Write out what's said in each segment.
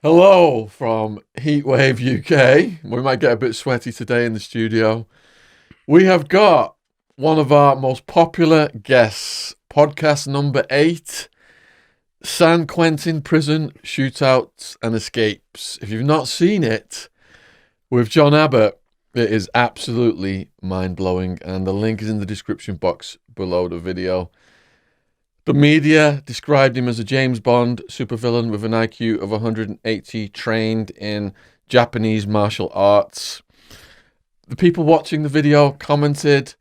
Hello from Heatwave UK. We might get a bit sweaty today in the studio. We have got one of our most popular guests, podcast number 8, San Quentin Prison Shootouts and Escapes. If you've not seen it with John Abbott, it is absolutely mind-blowing, and the link is in the description box below the video. The media described him as a James Bond supervillain with an IQ of 180, trained in Japanese martial arts. The people watching the video commented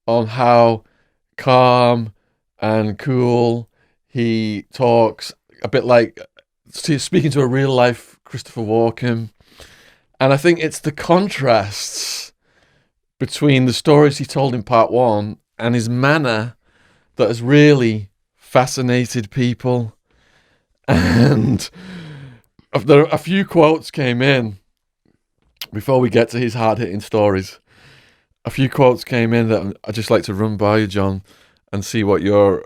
on how calm and cool he talks, a bit like speaking to a real-life Christopher Walken. And I think it's the contrasts between the stories he told in part 1 and his manner that has really fascinated people. And there a few quotes came in before we get to his hard-hitting stories. A few quotes came in that I'd just like to run by you, John, and see what your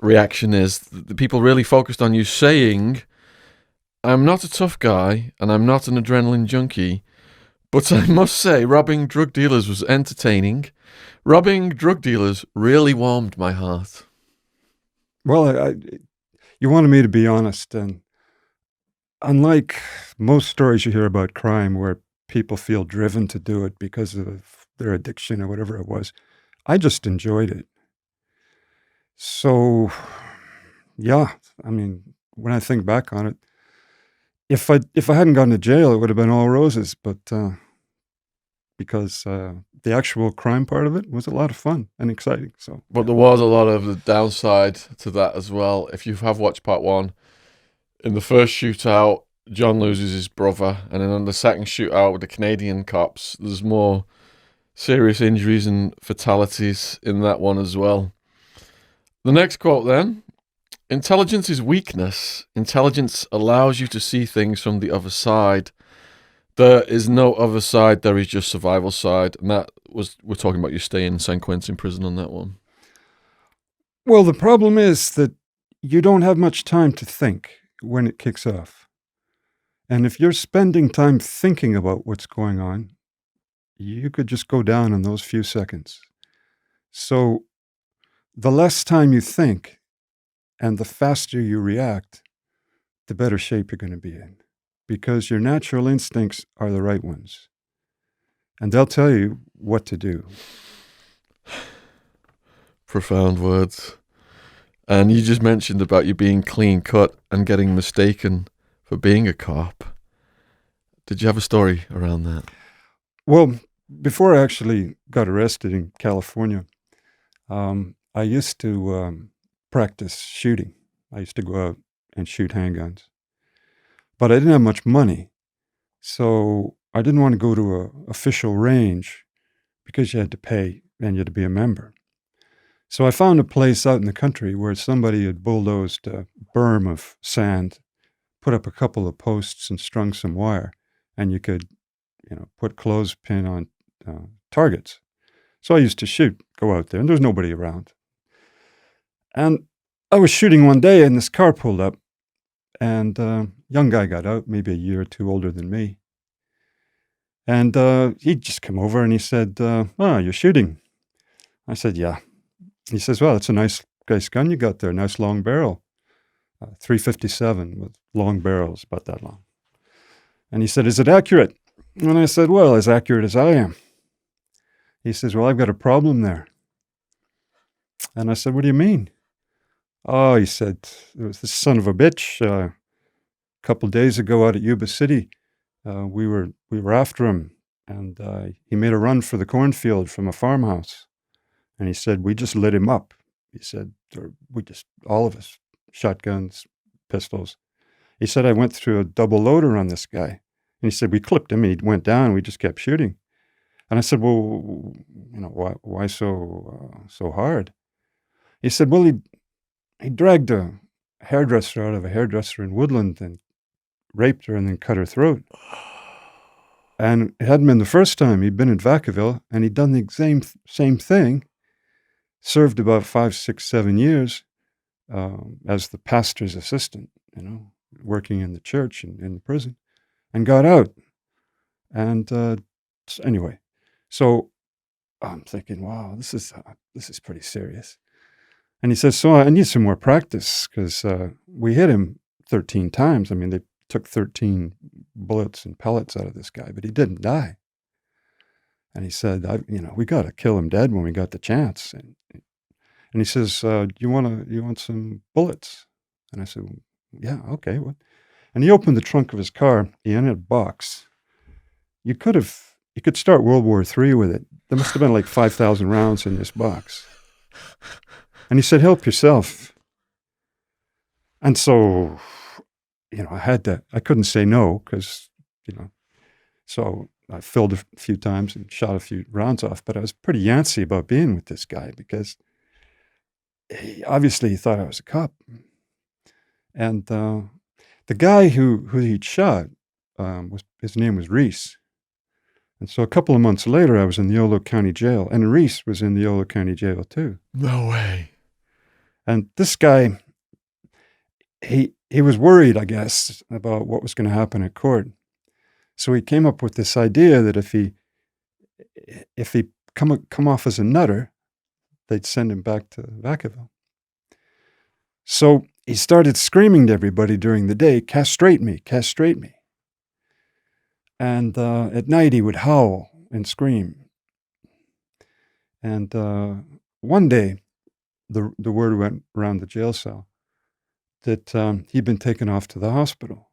reaction is. The people really focused on you saying, "I'm not a tough guy and I'm not an adrenaline junkie, but I must say robbing drug dealers was entertaining. Robbing drug dealers really warmed my heart." Well, you wanted me to be honest, and unlike most stories you hear about crime where people feel driven to do it because of their addiction or whatever it was, I just enjoyed it. So, yeah, I mean, when I think back on it, if I hadn't gone to jail, it would have been all roses, but because the actual crime part of it was a lot of fun and exciting. So, But there was a lot of the downside to that as well. If you have watched part 1, in the first shootout, John loses his brother, and then on the second shootout with the Canadian cops, there's more serious injuries and fatalities in that one as well. The next quote then: "Intelligence is weakness. Intelligence allows you to see things from the other side. There is no other side, there is just survival side." And we're talking about you staying in San Quentin prison on that one. well, the problem is that you don't have much time to think when it kicks off. And if you're spending time thinking about what's going on, you could just go down in those few seconds. So the less time you think and the faster you react, the better shape you're going to be in, because your natural instincts are the right ones. And they'll tell you what to do. Profound words. And you just mentioned about you being clean cut and getting mistaken for being a cop. Did you have a story around that? Well, before I actually got arrested in California, I used to practice shooting. I used to go out and shoot handguns. But I didn't have much money, so I didn't want to go to an official range because you had to pay and you had to be a member. So I found a place out in the country where somebody had bulldozed a berm of sand, put up a couple of posts and strung some wire, and you could, put clothespin on targets. So I used to shoot, go out there, and there was nobody around. And I was shooting one day, and this car pulled up, and a young guy got out, maybe a year or two older than me. And he just came over and he said, "You're shooting." I said, "Yeah." He says, "Well, it's a nice gun you got there, nice long barrel, 357 with long barrels, about that long." And he said, "Is it accurate?" And I said, "Well, as accurate as I am." He says, "Well, I've got a problem there." And I said, "What do you mean?" "Oh," he said, "there was this son of a bitch a couple days ago out at Yuba City. We were after him, and he made a run for the cornfield from a farmhouse. And he said, we just lit him up." He said, all of us, shotguns, pistols. He said, "I went through a double loader on this guy." And he said, "We clipped him and he went down. We just kept shooting." And I said, "Well, why so hard?" He said, "Well, he dragged a hairdresser out of a hairdresser in Woodland and raped her and then cut her throat. And it hadn't been the first time. He'd been in Vacaville and he'd done the same thing, served about 5, 6, 7 years as the pastor's assistant, working in the church and in the prison, and got out. And anyway, so I'm thinking, wow, this is pretty serious. And he says, so I need some more practice because we hit him 13 times. I mean, they took 13 bullets and pellets out of this guy, but he didn't die. And he said, we got to kill him dead when we got the chance. And he says, you want some bullets? And I said, yeah, okay. What? And he opened the trunk of his car. He had a box. You could start World War III with it. There must have been like 5,000 rounds in this box. And he said, help yourself. And so, I couldn't say no because, so I filled a few times and shot a few rounds off, but I was pretty yancy about being with this guy because he thought I was a cop. And the guy who he'd shot, his name was Reese. And so a couple of months later, I was in the Yolo County Jail, and Reese was in the Yolo County Jail too. No way. And this guy, he was worried, I guess, about what was going to happen at court. So he came up with this idea that if he come off as a nutter, they'd send him back to Vacaville. So he started screaming to everybody during the day, castrate me, castrate me. And at night he would howl and scream. And one day, the word went around the jail cell that he'd been taken off to the hospital.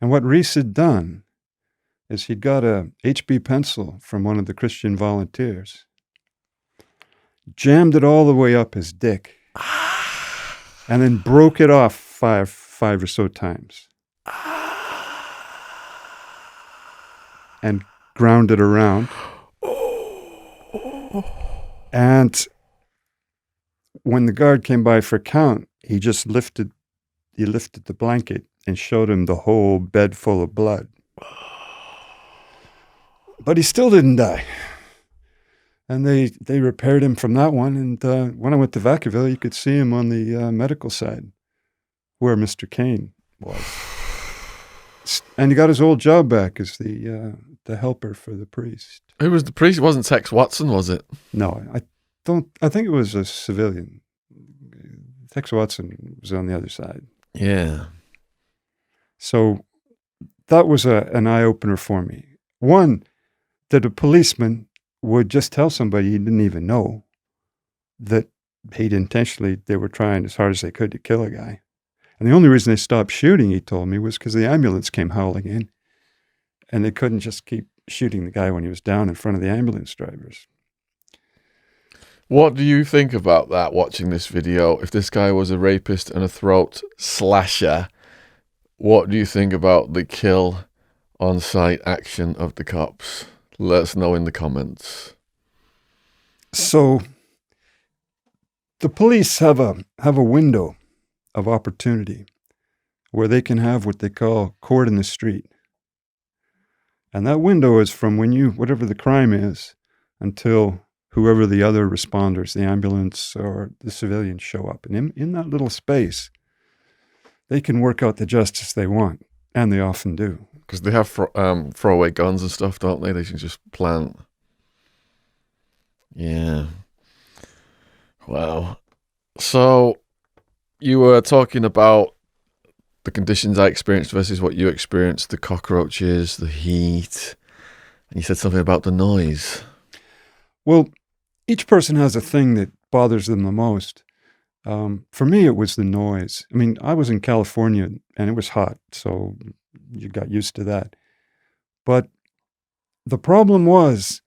And what Reese had done is he'd got a HB pencil from one of the Christian volunteers, jammed it all the way up his dick, and then broke it off five or so times. And ground it around. And when the guard came by for count, he lifted the blanket and showed him the whole bed full of blood. But he still didn't die. And they repaired him from that one. And when I went to Vacaville, you could see him on the medical side where Mr. Kane was. And he got his old job back as the helper for the priest. Who was the priest? It wasn't Tex Watson, was it? No, I think it was a civilian. Tex Watson was on the other side. Yeah. So that was an eye-opener for me. One, that a policeman would just tell somebody he didn't even know that they were trying as hard as they could to kill a guy. And the only reason they stopped shooting, he told me, was because the ambulance came howling in. And they couldn't just keep shooting the guy when he was down in front of the ambulance drivers. What do you think about that, watching this video? If this guy was a rapist and a throat slasher, what do you think about the kill on-site action of the cops? Let us know in the comments. So the police have a window of opportunity where they can have what they call court in the street. And that window is from whatever the crime is, until whoever the other responders, the ambulance or the civilians, show up. And in that little space, they can work out the justice they want, and they often do. Because they have throwaway guns and stuff, don't they? They can just plant. Yeah. Wow. So you were talking about the conditions I experienced versus what you experienced, the cockroaches, the heat, and you said something about the noise. Well, each person has a thing that bothers them the most. For me, it was the noise. I mean, I was in California and it was hot, so you got used to that. But the problem was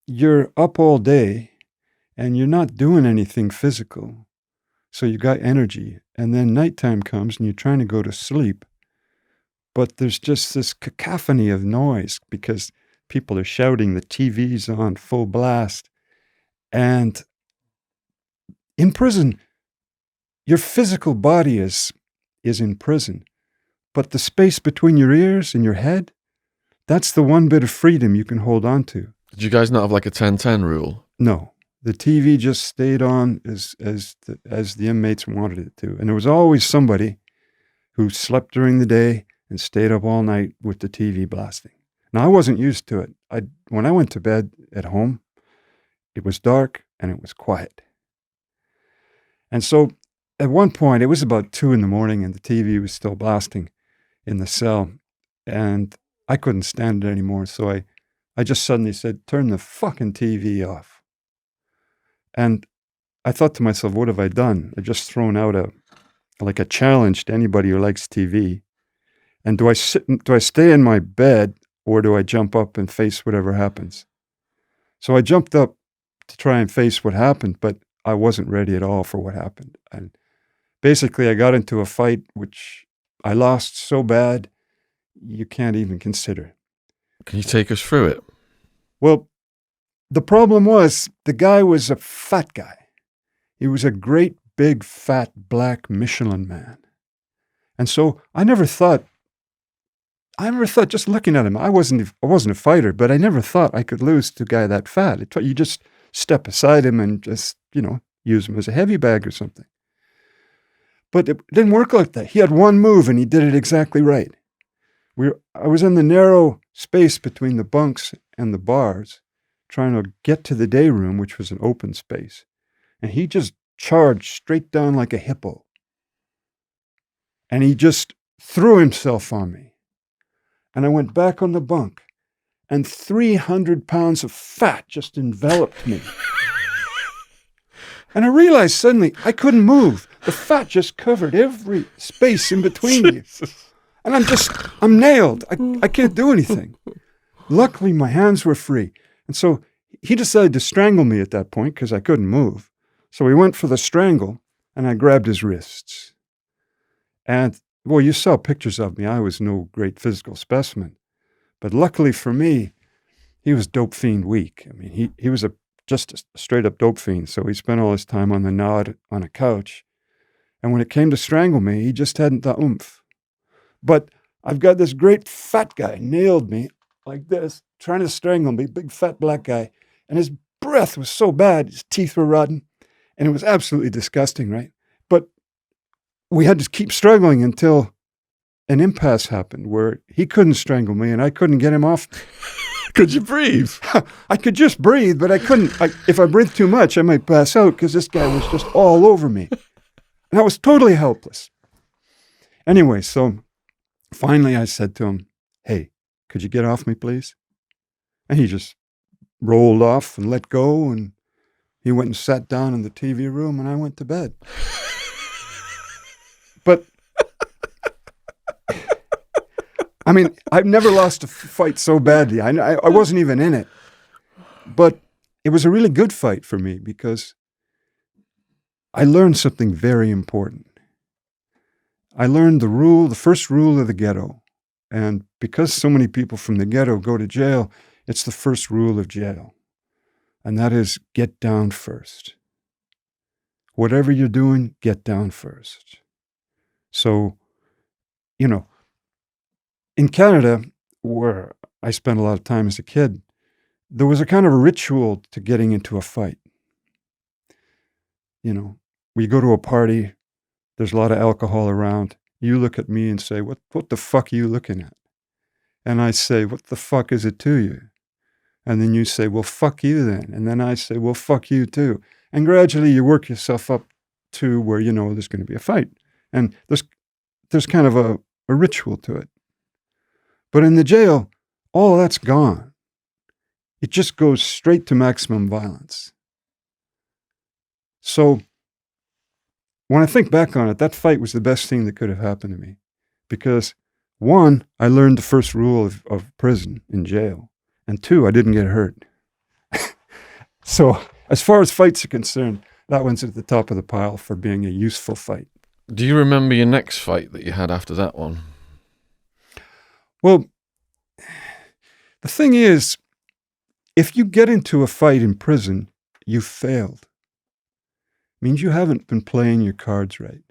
you're up all day and you're not doing anything physical. So you got energy, and then nighttime comes and you're trying to go to sleep. But there's just this cacophony of noise because people are shouting, the TV's on full blast. And in prison, your physical body is in prison. But the space between your ears and your head, that's the one bit of freedom you can hold on to. Did you guys not have like a 10-10 rule? No. The TV just stayed on as the inmates wanted it to. And there was always somebody who slept during the day and stayed up all night with the TV blasting. Now, I wasn't used to it. When I went to bed at home, it was dark and it was quiet. And so at one point, it was about 2 a.m. and the TV was still blasting in the cell. And I couldn't stand it anymore. So I just suddenly said, turn the fucking TV off. And I thought to myself, what have I done? I just thrown out a challenge to anybody who likes TV. And do I stay in my bed or do I jump up and face whatever happens? So I jumped up to try and face what happened, but I wasn't ready at all for what happened. And basically I got into a fight which I lost so bad you can't even consider. Can you take us through it? Well, the problem was the guy was a fat guy. He was a great, big, fat, black Michelin man. And so I never thought, just looking at him, I wasn't a fighter, but I never thought I could lose to a guy that fat. You just step beside him and just, use him as a heavy bag or something. But it didn't work like that. He had one move and he did it exactly right. I was in the narrow space between the bunks and the bars, trying to get to the day room, which was an open space. And he just charged straight down like a hippo. And he just threw himself on me. And I went back on the bunk, and 300 pounds of fat just enveloped me. And I realized suddenly I couldn't move. The fat just covered every space in between you. And I'm nailed. I can't do anything. Luckily, my hands were free. And so he decided to strangle me at that point because I couldn't move. So he went for the strangle, and I grabbed his wrists. And, well, you saw pictures of me. I was no great physical specimen. But luckily for me, he was dope fiend weak. I mean, he was just a straight-up dope fiend. So he spent all his time on the nod on a couch. And when it came to strangle me, he just hadn't the oomph. But I've got this great fat guy nailed me like this, trying to strangle me, big fat black guy. And his breath was so bad, his teeth were rotten. And it was absolutely disgusting, right? But we had to keep struggling until an impasse happened where he couldn't strangle me and I couldn't get him off. Could you breathe? I could just breathe, but I couldn't. If I breathed too much, I might pass out because this guy was just all over me. And I was totally helpless. Anyway, so finally I said to him, hey, could you get off me, please? And he just rolled off and let go, and he went and sat down in the TV room, and I went to bed. But, I mean, I've never lost a fight so badly. I wasn't even in it. But it was a really good fight for me because I learned something very important. I learned the first rule of the ghetto. And because so many people from the ghetto go to jail, it's the first rule of jail. And that is get down first. Whatever you're doing, get down first. So, in Canada, where I spent a lot of time as a kid, there was a kind of a ritual to getting into a fight. We go to a party, there's a lot of alcohol around. You look at me and say, what the fuck are you looking at? And I say, what the fuck is it to you? And then you say, well, fuck you then. And then I say, well, fuck you too. And gradually you work yourself up to where, there's going to be a fight. And there's kind of a ritual to it. But in the jail, all of that's gone. It just goes straight to maximum violence. So when I think back on it, that fight was the best thing that could have happened to me. Because, one, I learned the first rule of prison in jail. And two, I didn't get hurt. So as far as fights are concerned, that one's at the top of the pile for being a useful fight. Do you remember your next fight that you had after that one? Well, the thing is, if you get into a fight in prison, you failed. It means you haven't been playing your cards right.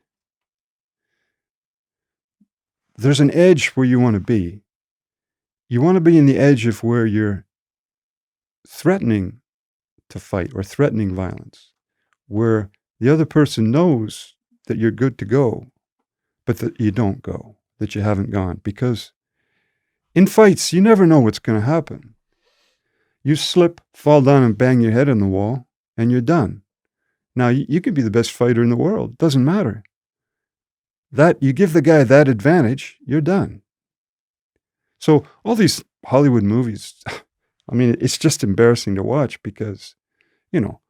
There's an edge where you want to be. You want to be in the edge of where you're threatening to fight or threatening violence, where the other person knows that you're good to go, but that you don't go, that you haven't gone. Because in fights, you never know what's going to happen. You slip, fall down, and bang your head on the wall, and you're done. Now, you could be the best fighter in the world. It doesn't matter. That you give the guy that advantage, you're done. So all these Hollywood movies, I mean, it's just embarrassing to watch because, you know,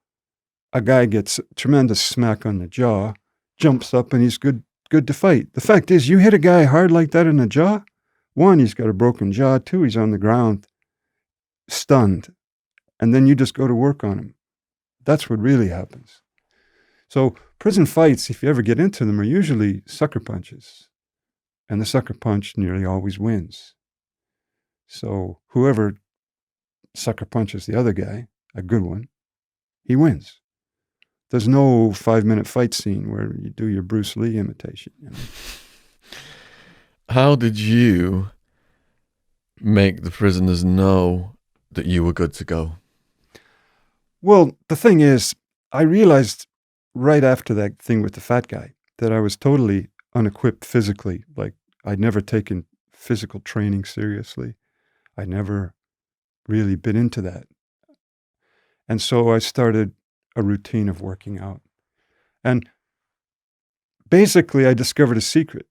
a guy gets a tremendous smack on the jaw, jumps up, and he's good to fight. The fact is, you hit a guy hard like that in the jaw, one, he's got a broken jaw. Two, he's on the ground, stunned. And then you just go to work on him. That's what really happens. So prison fights, if you ever get into them, are usually sucker punches. And the sucker punch nearly always wins. So whoever sucker punches the other guy, a good one, he wins. There's no 5-minute fight scene where you do your Bruce Lee imitation. You know? How did you make the prisoners know that you were good to go? Well, the thing is, I realized right after that thing with the fat guy that I was totally unequipped physically. Like, I'd never taken physical training seriously. I'd never really been into that. And so I started a routine of working out. And basically, I discovered a secret.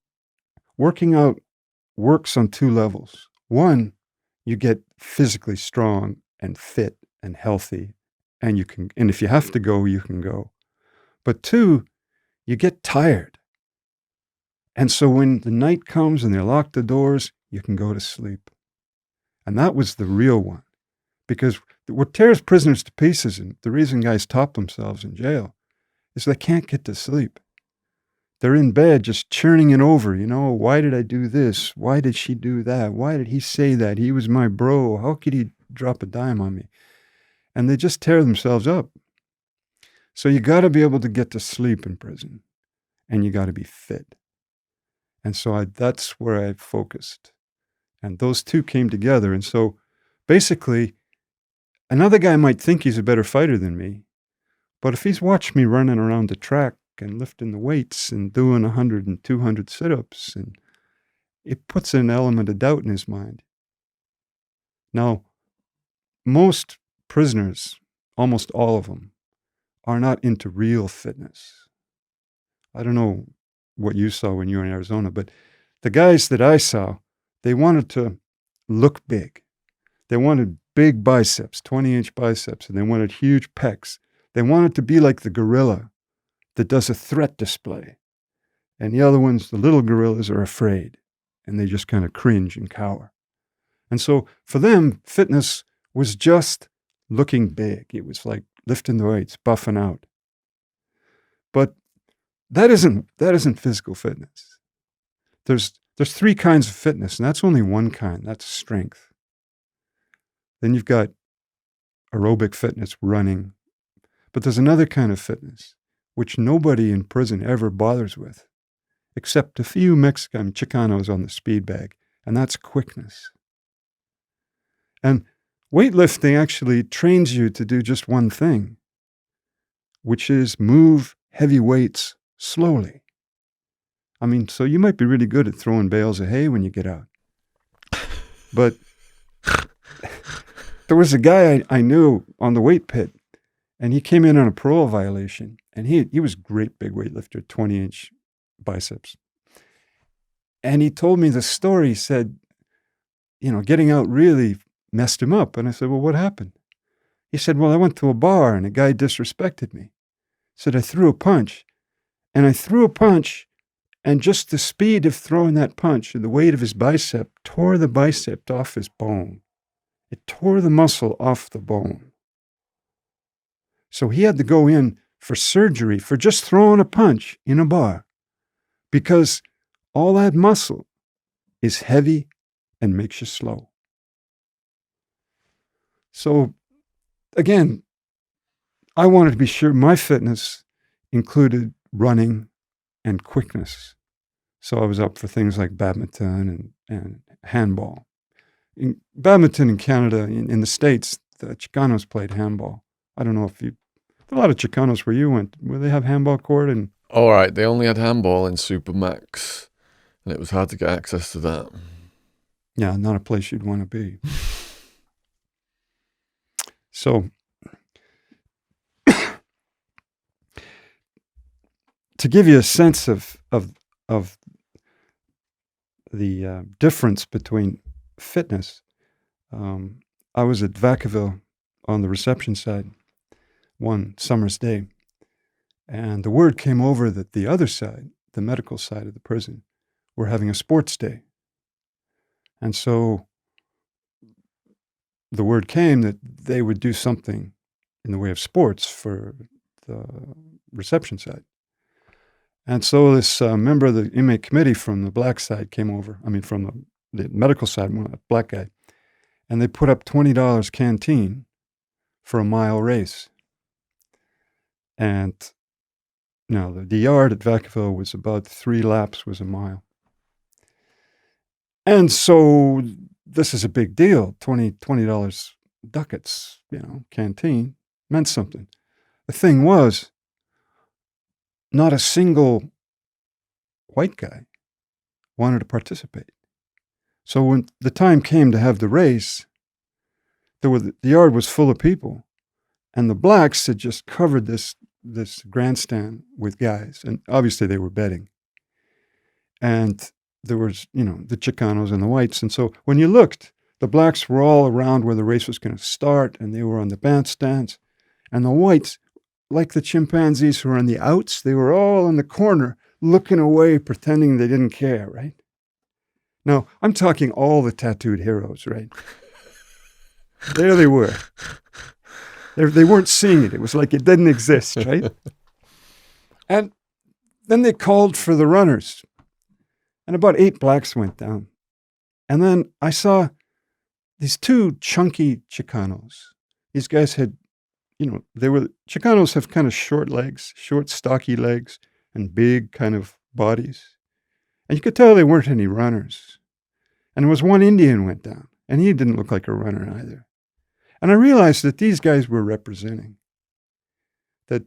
Working out works on 2 levels. One, you get physically strong and fit and healthy, and if you have to go, you can go. But 2, you get tired. And so when the night comes and they lock the doors, you can go to sleep. And that was the real one. Because what tears prisoners to pieces, and the reason guys top themselves in jail, is they can't get to sleep. They're in bed just churning it over, you know, why did I do this? Why did she do that? Why did he say that? He was my bro. How could he drop a dime on me? And they just tear themselves up. So you got to be able to get to sleep in prison, and you got to be fit. And so that's where I focused. And those 2 came together. And so basically, another guy might think he's a better fighter than me, but if he's watched me running around the track and lifting the weights and doing 100 and 200 sit-ups, and it puts an element of doubt in his mind. Now, most prisoners, almost all of them, are not into real fitness. I don't know what you saw when you were in Arizona, but the guys that I saw, they wanted to look big. They wanted big biceps, 20-inch biceps, and they wanted huge pecs. They wanted to be like the gorilla that does a threat display. And the other ones, the little gorillas, are afraid, and they just kind of cringe and cower. And so for them, fitness was just looking big. It was like lifting the weights, buffing out. But that isn't physical fitness. There's 3 kinds of fitness, and that's only one kind. That's strength. Then you've got aerobic fitness, running. But there's another kind of fitness, which nobody in prison ever bothers with, except a few Mexican Chicanos on the speed bag, and that's quickness. And weightlifting actually trains you to do just one thing, which is move heavy weights slowly. I mean, so you might be really good at throwing bales of hay when you get out. But there was a guy I knew on the weight pit, and he came in on a parole violation, and he was a great big weightlifter, 20-inch biceps. And he told me the story. He said, you know, getting out really messed him up. And I said, well, what happened? He said, well, I went to a bar and a guy disrespected me. He said, I threw a punch. And I threw a punch, and just the speed of throwing that punch and the weight of his bicep tore the bicep off his bone. It tore the muscle off the bone. So he had to go in for surgery for just throwing a punch in a bar, because all that muscle is heavy and makes you slow. So again, I wanted to be sure my fitness included running and quickness. So I was up for things like badminton and handball. In badminton in Canada, in the States, the Chicanos played handball. I don't know if a lot of Chicanos where you went, where they have handball court and... All right, they only had handball in Supermax. And it was hard to get access to that. Yeah, not a place you'd want to be. So, to give you a sense of the difference between fitness, I was at Vacaville on the reception side one summer's day, and the word came over that the other side, the medical side of the prison, were having a sports day. And so the word came that they would do something in the way of sports for the reception side. And so this member of the inmate committee from the black side came over, from the medical side, a black guy, and they put up $20 canteen for a mile race. And now the yard at Vacaville was about 3 laps was a mile. And so this is a big deal. $20 ducats, canteen meant something. The thing was, not a single white guy wanted to participate. So when the time came to have the race, the yard was full of people, and the blacks had just covered this grandstand with guys, and obviously they were betting. And there was, the Chicanos and the whites. And so when you looked, the blacks were all around where the race was going to start, and they were on the bandstands. And the whites, like the chimpanzees who were on the outs, they were all in the corner looking away, pretending they didn't care, right? Now, I'm talking all the tattooed heroes, right? There they were. They weren't seeing it. It was like it didn't exist, right? And then they called for the runners. And about 8 blacks went down. And then I saw these 2 chunky Chicanos. These guys had, Chicanos have kind of short legs, short, stocky legs, and big kind of bodies. And you could tell they weren't any runners. And there was one Indian went down, and he didn't look like a runner either. And I realized that these guys were representing that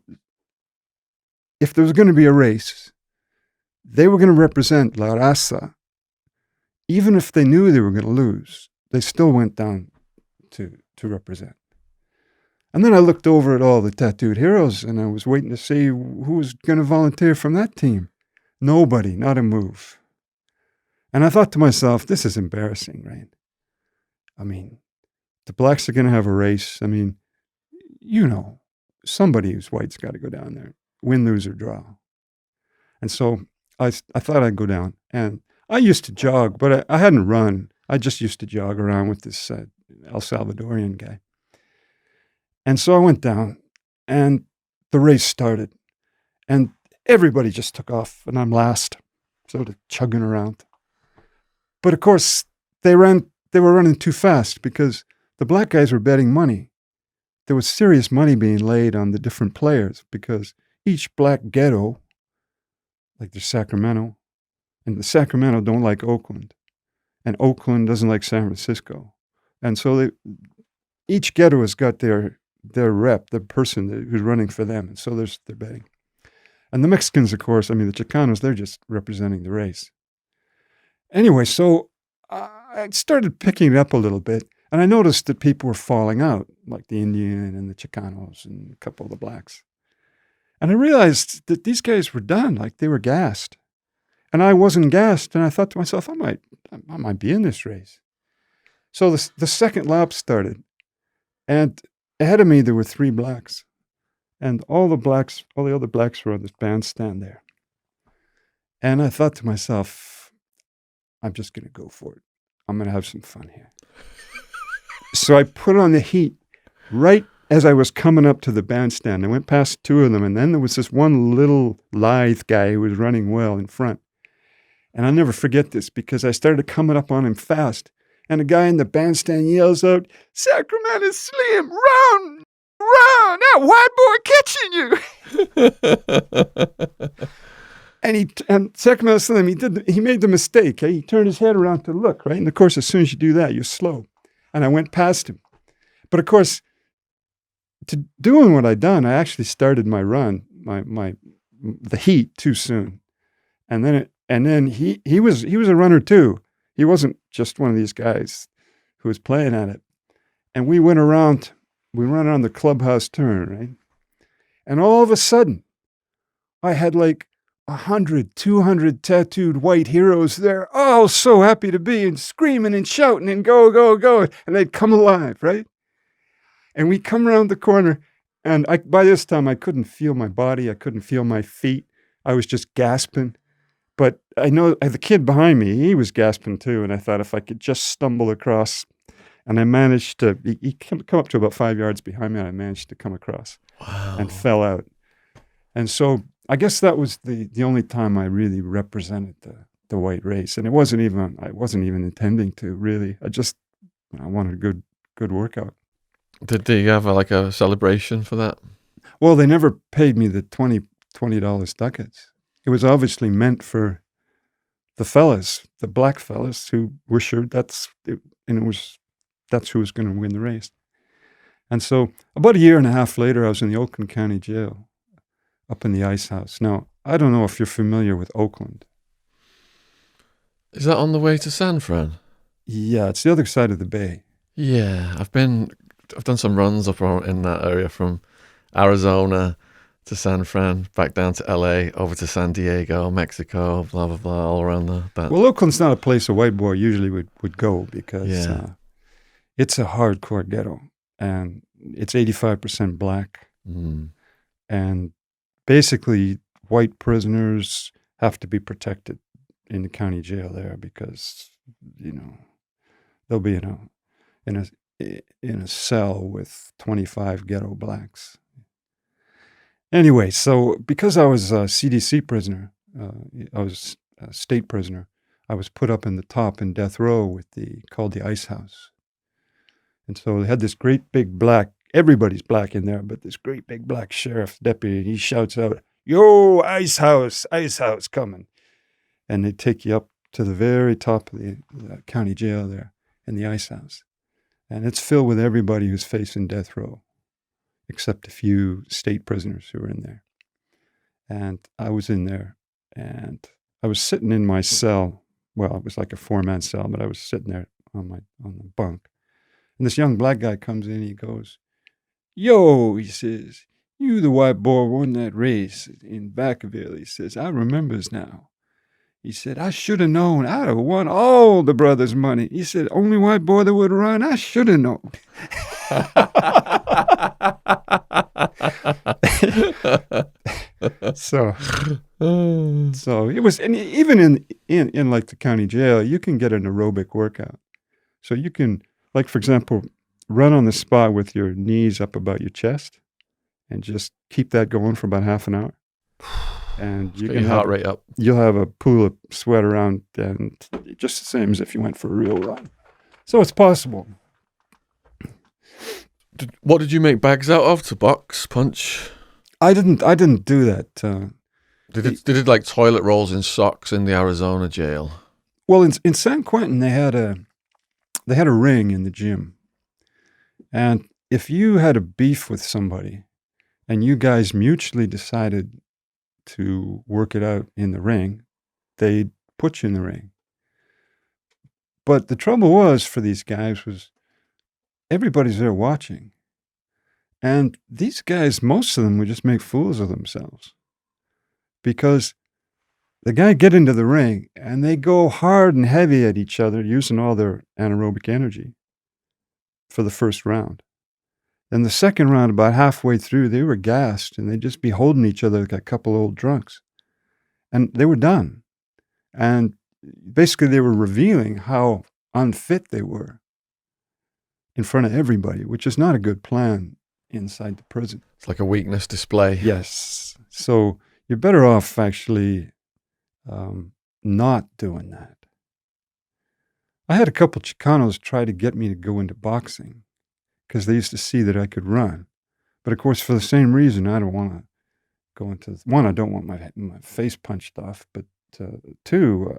if there was going to be a race, they were going to represent La Raza. Even if they knew they were going to lose, they still went down to represent. And then I looked over at all the tattooed heroes, and I was waiting to see who was going to volunteer from that team. Nobody, not a move. And I thought to myself, this is embarrassing, right? The blacks are going to have a race. Somebody who's white's got to go down there, win, lose, or draw. And so I thought I'd go down. And I used to jog, but I hadn't run. I just used to jog around with this El Salvadorian guy. And so I went down, and the race started. And everybody just took off, and I'm last, sort of chugging around. But of course, they were running too fast because the black guys were betting money. There was serious money being laid on the different players because each black ghetto, like the Sacramento, and the Sacramento don't like Oakland, and Oakland doesn't like San Francisco. And so each ghetto has got their rep, the person who's running for them. And so they're betting. And the Mexicans, of course, the Chicanos, they're just representing the race. Anyway, so I started picking it up a little bit, and I noticed that people were falling out, like the Indian and the Chicanos and a couple of the blacks. And I realized that these guys were done, like they were gassed. And I wasn't gassed, and I thought to myself, I might be in this race. So the second lap started, and ahead of me there were 3 blacks. And all the other blacks were on this bandstand there. And I thought to myself, I'm just going to go for it. I'm going to have some fun here. So I put on the heat right as I was coming up to the bandstand. I went past 2 of them, and then there was this one little lithe guy who was running well in front. And I'll never forget this because I started coming up on him fast. And a guy in the bandstand yells out, "Sacramento Slim, run! Run! That white boy catching you!" And Sacramento Slim, he made the mistake. He turned his head around to look, right? And of course, as soon as you do that, you're slow. And I went past him. But of course, to doing what I'd done, I actually started my run, the heat too soon. And then And then he was a runner too. He wasn't just one of these guys who was playing at it. And we went around the clubhouse turn, right? And all of a sudden, I had like 100, 200 tattooed white heroes there, all so happy to be and screaming and shouting and go, go, go. And they'd come alive, right? And we come around the corner, and by this time, I couldn't feel my body. I couldn't feel my feet. I was just gasping. But I know the kid behind me, he was gasping too. And I thought if I could just stumble across, and I managed to, he come up to about 5 yards behind me, and I managed to come across. Wow. And fell out. And so I guess that was the only time I really represented the white race. And I wasn't even intending to really. I wanted a good workout. Did they have a celebration for that? Well, they never paid me the $20 ducats. It was obviously meant for the fellas, the black fellas who were sure that's who was going to win the race. And so about a year and a half later, I was in the Oakland County Jail up in the ice house. Now, I don't know if you're familiar with Oakland. Is that on the way to San Fran? Yeah, it's the other side of the bay. Yeah, I've done some runs up in that area from Arizona to San Fran, back down to LA, over to San Diego, Mexico, blah, blah, blah, all around that. Well, Oakland's not a place a white boy usually would go because it's a hardcore ghetto. And it's 85% black. Mm. And basically, white prisoners have to be protected in the county jail there because, they'll be in a cell with 25 ghetto blacks. Anyway, so because I was a CDC prisoner, I was a state prisoner, I was put up in the top in death row called the ice house. And so they had this great big black, everybody's black in there, but this great big black sheriff deputy, he shouts out, "Yo, ice house coming." And they take you up to the very top of the county jail there in the ice house. And it's filled with everybody who's facing death row, except a few state prisoners who were in there. And I was in there, and I was sitting in my cell. Well, it was like a 4-man cell, but I was sitting there on the bunk. And this young black guy comes in, he goes, "Yo," he says, "you the white boy won that race in Vacaville." He says, "I remembers now." He said, "I should have known. I'd have won all the brothers' money." He said, "Only white boy that would run. I should have known." So it was, and even in like the county jail, you can get an aerobic workout. So you can, like, for example, run on the spot with your knees up about your chest and just keep that going for about half an hour. And you can your heart rate up. You'll have a pool of sweat around, and just the same as if you went for a real run. So it's possible. What did you make bags out of? To box, punch? I didn't do that. Did it like toilet rolls in socks in the Arizona jail? Well, in San Quentin they had a ring in the gym, and if you had a beef with somebody, and you guys mutually decided to work it out in the ring, they'd put you in the ring. But the trouble was for these guys was everybody's there watching. And these guys, most of them would just make fools of themselves. Because the guy get into the ring and they go hard and heavy at each other using all their anaerobic energy for the first round. Then the second round, about halfway through, they were gassed and they'd just be holding each other like a couple old drunks. And they were done. And basically they were revealing how unfit they were in front of everybody, which is not a good plan inside the prison. It's like a weakness display. Yes. So you're better off actually not doing that. I had a couple Chicanos try to get me to go into boxing because they used to see that I could run. But of course, for the same reason, I don't want to go into, one, I don't want my face punched off, but two,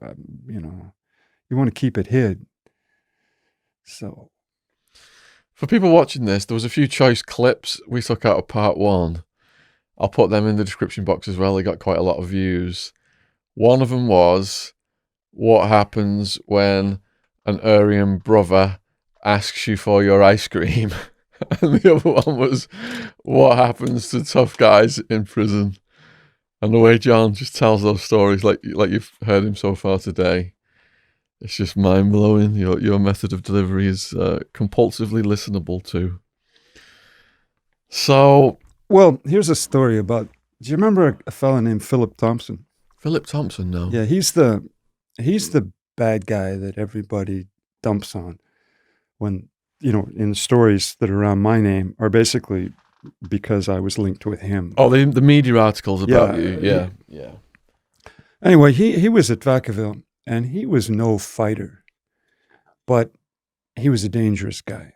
you want to keep it hid. So. For people watching this, there was a few choice clips we took out of part 1. I'll put them in the description box as well. They got quite a lot of views. One of them was, what happens when an Aryan brother asks you for your ice cream? And the other one was, what happens to tough guys in prison? And the way John just tells those stories, like you've heard him so far today, it's just mind-blowing. Your method of delivery is compulsively listenable to. So... Well, here's a story about... Do you remember a fellow named Philip Thompson? Philip Thompson, no. Yeah, he's the bad guy that everybody dumps on when, in stories that are around my name are basically because I was linked with him. Oh, the media articles about you. Yeah. Anyway, he was at Vacaville, and he was no fighter, but he was a dangerous guy.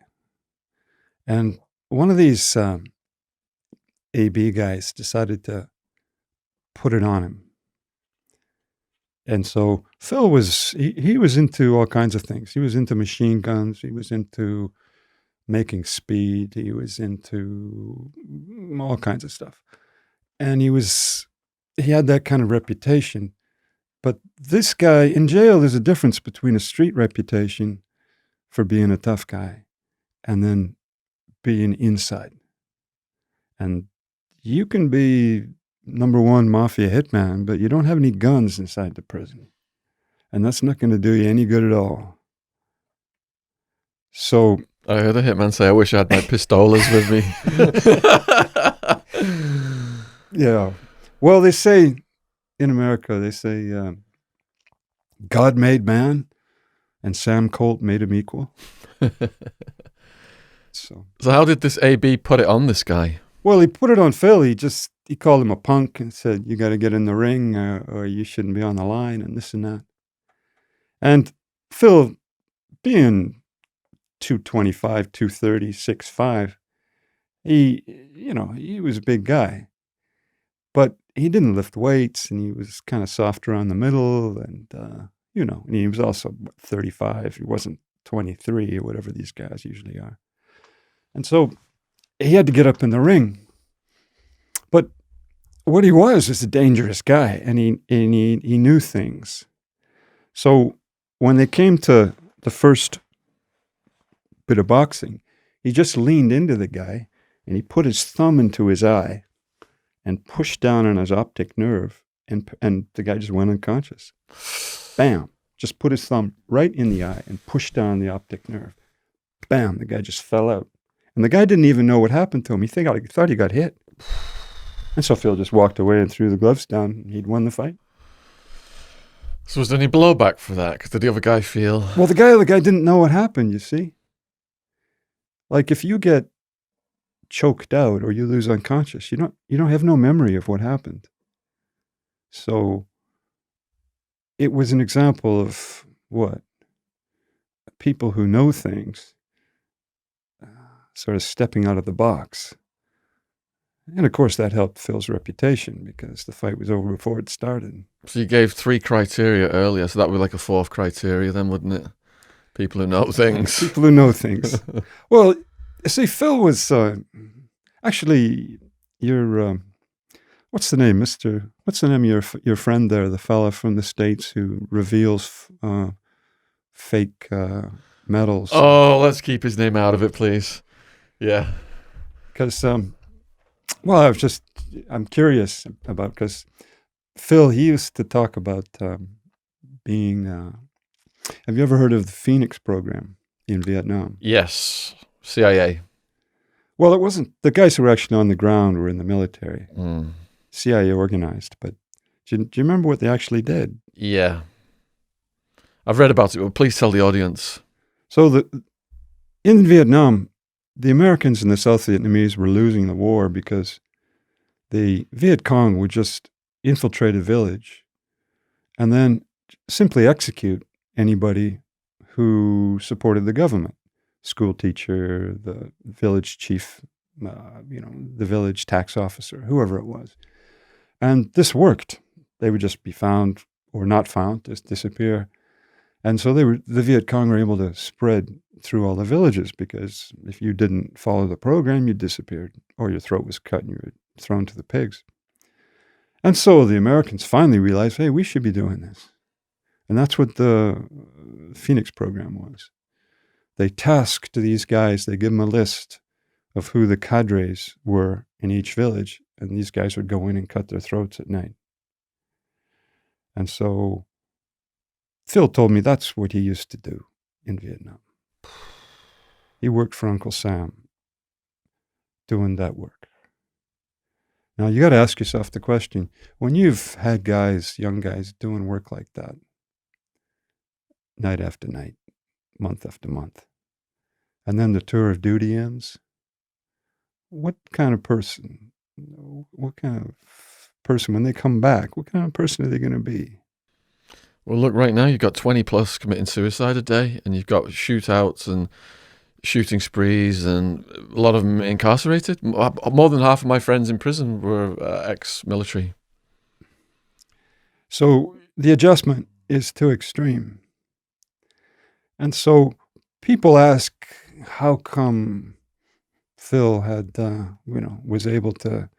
And one of these AB guys decided to put it on him. And so Phil was into all kinds of things. He was into machine guns. He was into making speed. He was into all kinds of stuff. And he had that kind of reputation. But this guy, in jail, there's a difference between a street reputation for being a tough guy and then being inside. And you can be #1 mafia hitman, but you don't have any guns inside the prison. And that's not going to do you any good at all. So... I heard a hitman say, I wish I had my pistolas with me. Yeah. Well, they say, in America, God made man, and Sam Colt made him equal. So how did this AB put it on this guy? Well, he put it on Phil. He called him a punk and said, you got to get in the ring or you shouldn't be on the line and this and that. And Phil, being 225, 230, 6'5", he was a big guy. But he didn't lift weights, and he was kind of soft around the middle, and, and he was also 35. He wasn't 23 or whatever these guys usually are. And so he had to get up in the ring. But what he was a dangerous guy, and he knew things. So when they came to the first bit of boxing, he just leaned into the guy, and he put his thumb into his eye and pushed down on his optic nerve, and the guy just went unconscious. Bam! Just put his thumb right in the eye and pushed down the optic nerve. Bam! The guy just fell out. And the guy didn't even know what happened to him. He thought he got hit. And so Phil just walked away and threw the gloves down, and he'd won the fight. So was there any blowback for that? Because did the other guy feel... Well, the guy didn't know what happened, you see. Like, if you get choked out or you lose unconscious, you don't have no memory of what happened. So it was an example of what? People who know things sort of stepping out of the box. And of course that helped Phil's reputation because the fight was over before it started. So you gave 3 criteria earlier, so that would be like a 4th criteria then, wouldn't it? People who know things. People who know things. Well, see, Phil was actually your what's the name, Mister? What's the name of your friend there, the fella from the States who reveals fake medals? Oh, let's keep his name out of it, please. Yeah, because well, I'm curious about because Phil, he used to talk about being. Have you ever heard of the Phoenix program in Vietnam? Yes, CIA. Well, it wasn't. The guys who were actually on the ground were in the military. CIA organized, but do you remember what they actually did? Yeah. I've read about it, but please tell the audience. So in Vietnam, the Americans and the South Vietnamese were losing the war because the Viet Cong would just infiltrate a village and then simply execute anybody who supported the government. School teacher, the village chief, the village tax officer, whoever it was. And this worked. They would just be found or not found, just disappear. And so the Viet Cong were able to spread through all the villages because if you didn't follow the program, you disappeared or your throat was cut and you were thrown to the pigs. And so the Americans finally realized, hey, we should be doing this. And that's what the Phoenix program was. They tasked these guys, they give them a list of who the cadres were in each village, and these guys would go in and cut their throats at night. And so Phil told me that's what he used to do in Vietnam. He worked for Uncle Sam doing that work. Now, you got to ask yourself the question, when you've had guys, young guys, doing work like that, night after night, month after month, and then the tour of duty ends, what kind of person, when they come back, what kind of person are they going to be? Well, look, right now you've got 20 plus committing suicide a day, and you've got shootouts and shooting sprees, and a lot of them incarcerated. More than half of my friends in prison were ex-military. So the adjustment is too extreme. And so people ask, how come Phil had, was able to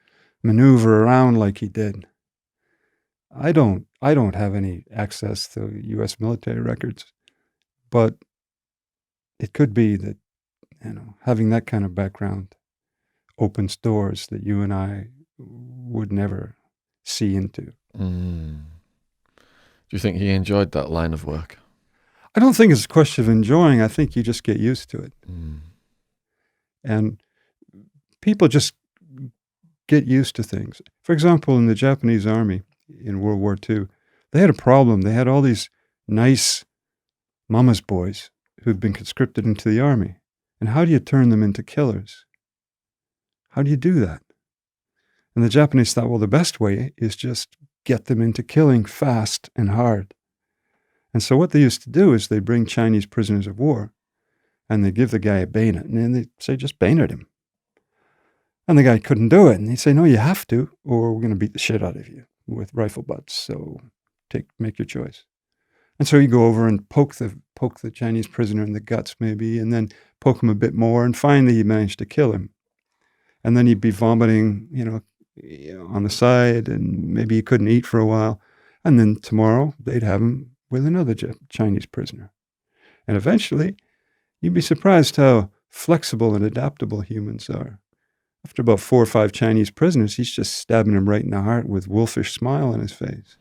maneuver around like he did? I don't have any access to U.S. military records, but it could be that, having that kind of background opens doors that you and I would never see into. Do you think he enjoyed that line of work? I don't think it's a question of enjoying. I think you just get used to it. And people just get used to things. For example, in the Japanese army in World War II, they had a problem. They had all these nice mama's boys who'd been conscripted into the army. And how do you turn them into killers? How do you do that? And the Japanese thought, well, the best way is just get them into killing fast and hard. And so what they used to do is they'd bring Chinese prisoners of war, and they'd give the guy a bayonet, and then they'd say, just bayonet him. And the guy couldn't do it. And he'd say, no, you have to, or we're going to beat the shit out of you with rifle butts. So make your choice. And so you go over and poke the Chinese prisoner in the guts maybe, and then poke him a bit more, and finally you manage to kill him. And then he'd be vomiting, on the side, and maybe he couldn't eat for a while. And then tomorrow they'd have him with another Chinese prisoner. And eventually you'd be surprised how flexible and adaptable humans are. After about 4 or 5 Chinese prisoners, he's just stabbing him right in the heart with wolfish smile on his face.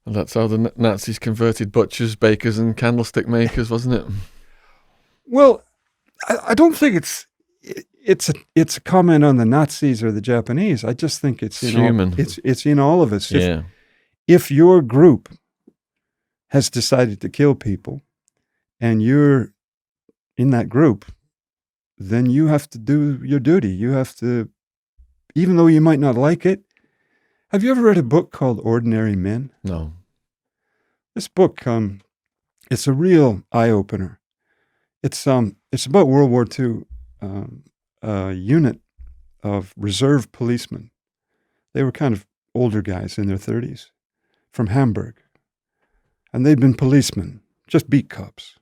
And that's how the Nazis converted butchers, bakers, and candlestick makers, wasn't it? Well, I don't think it's a comment on the Nazis or the Japanese. I just think it's human. It's in all of us. Yeah. If your group has decided to kill people, and you're in that group, then you have to do your duty. You have to, even though you might not like it. Have you ever read a book called Ordinary Men? No. This book, it's a real eye-opener. It's about World War II, a unit of reserve policemen. They were kind of older guys in their 30s from Hamburg. And they'd been policemen, just beat cops.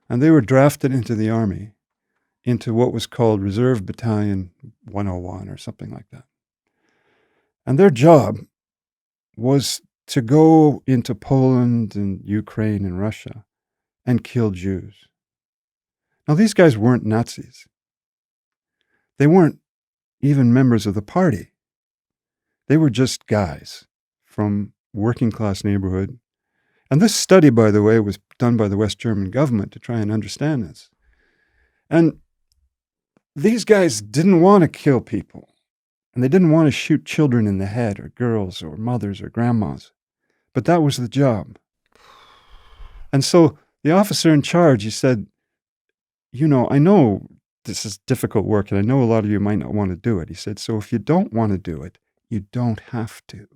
And they were drafted into the army, into what was called Reserve Battalion 101 or something like that. And their job was to go into Poland and Ukraine and Russia and kill Jews. Now, these guys weren't Nazis. They weren't even members of the party. They were just guys from working class neighborhood. And this study, by the way, was done by the West German government to try and understand this. And these guys didn't want to kill people. And they didn't want to shoot children in the head, or girls, or mothers, or grandmas. But that was the job. And so the officer in charge, he said, I know this is difficult work, and I know a lot of you might not want to do it. He said, so if you don't want to do it, you don't have to.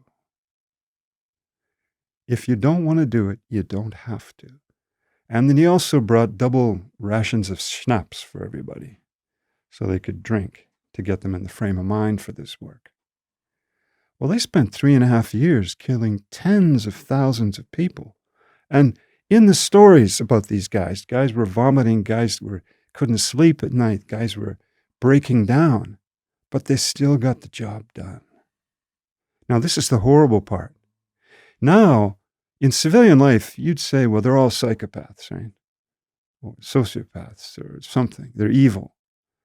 If you don't want to do it, you don't have to. And then he also brought double rations of schnapps for everybody so they could drink to get them in the frame of mind for this work. Well, they spent 3.5 years killing tens of thousands of people. And in the stories about these guys were vomiting, couldn't sleep at night, guys were breaking down. but they still got the job done. Now, this is the horrible part. Now, in civilian life, you'd say, well, they're all psychopaths, right? Or sociopaths or something. They're evil.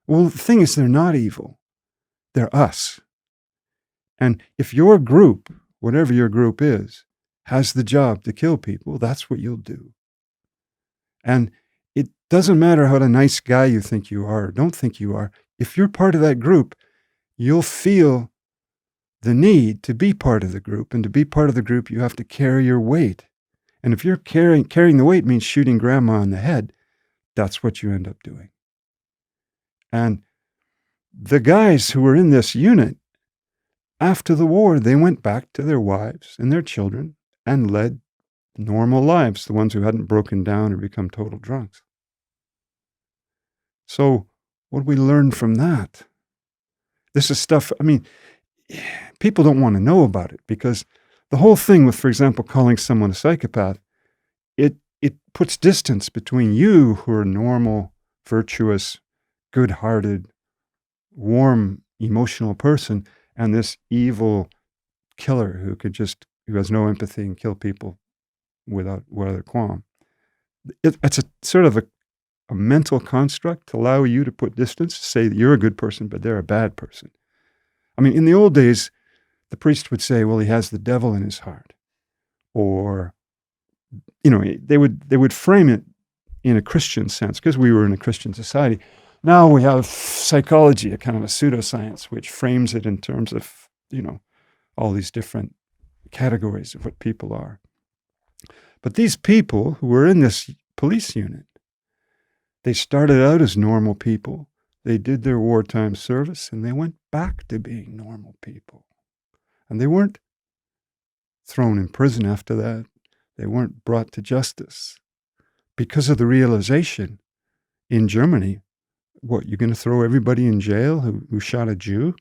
Well, the thing is, they're not evil. They're us. And if your group, whatever your group is, has the job to kill people, that's what you'll do. And it doesn't matter how nice guy you think you are or don't think you are. If you're part of that group, you'll feel the need to be part of the group. And to be part of the group, you have to carry your weight. And if you're carrying the weight means shooting grandma in the head, that's what you end up doing. And the guys who were in this unit, after the war, they went back to their wives and their children and led normal lives, the ones who hadn't broken down or become total drunks. So what do we learn from that? This is stuff, people don't want to know about it because the whole thing with, for example, calling someone a psychopath, it puts distance between you who are normal, virtuous, good-hearted, warm, emotional person and this evil killer who has no empathy and kill people without a qualm. It's a sort of a mental construct to allow you to put distance, to say that you're a good person, but they're a bad person. In the old days, the priest would say, well, he has the devil in his heart. Or, they would frame it in a Christian sense, because we were in a Christian society. Now we have psychology, a kind of a pseudoscience, which frames it in terms of, all these different categories of what people are. But these people who were in this police unit, they started out as normal people. They did their wartime service, and they went back to being normal people. And they weren't thrown in prison after that. They weren't brought to justice. Because of the realization in Germany, what, you're going to throw everybody in jail who shot a Jew?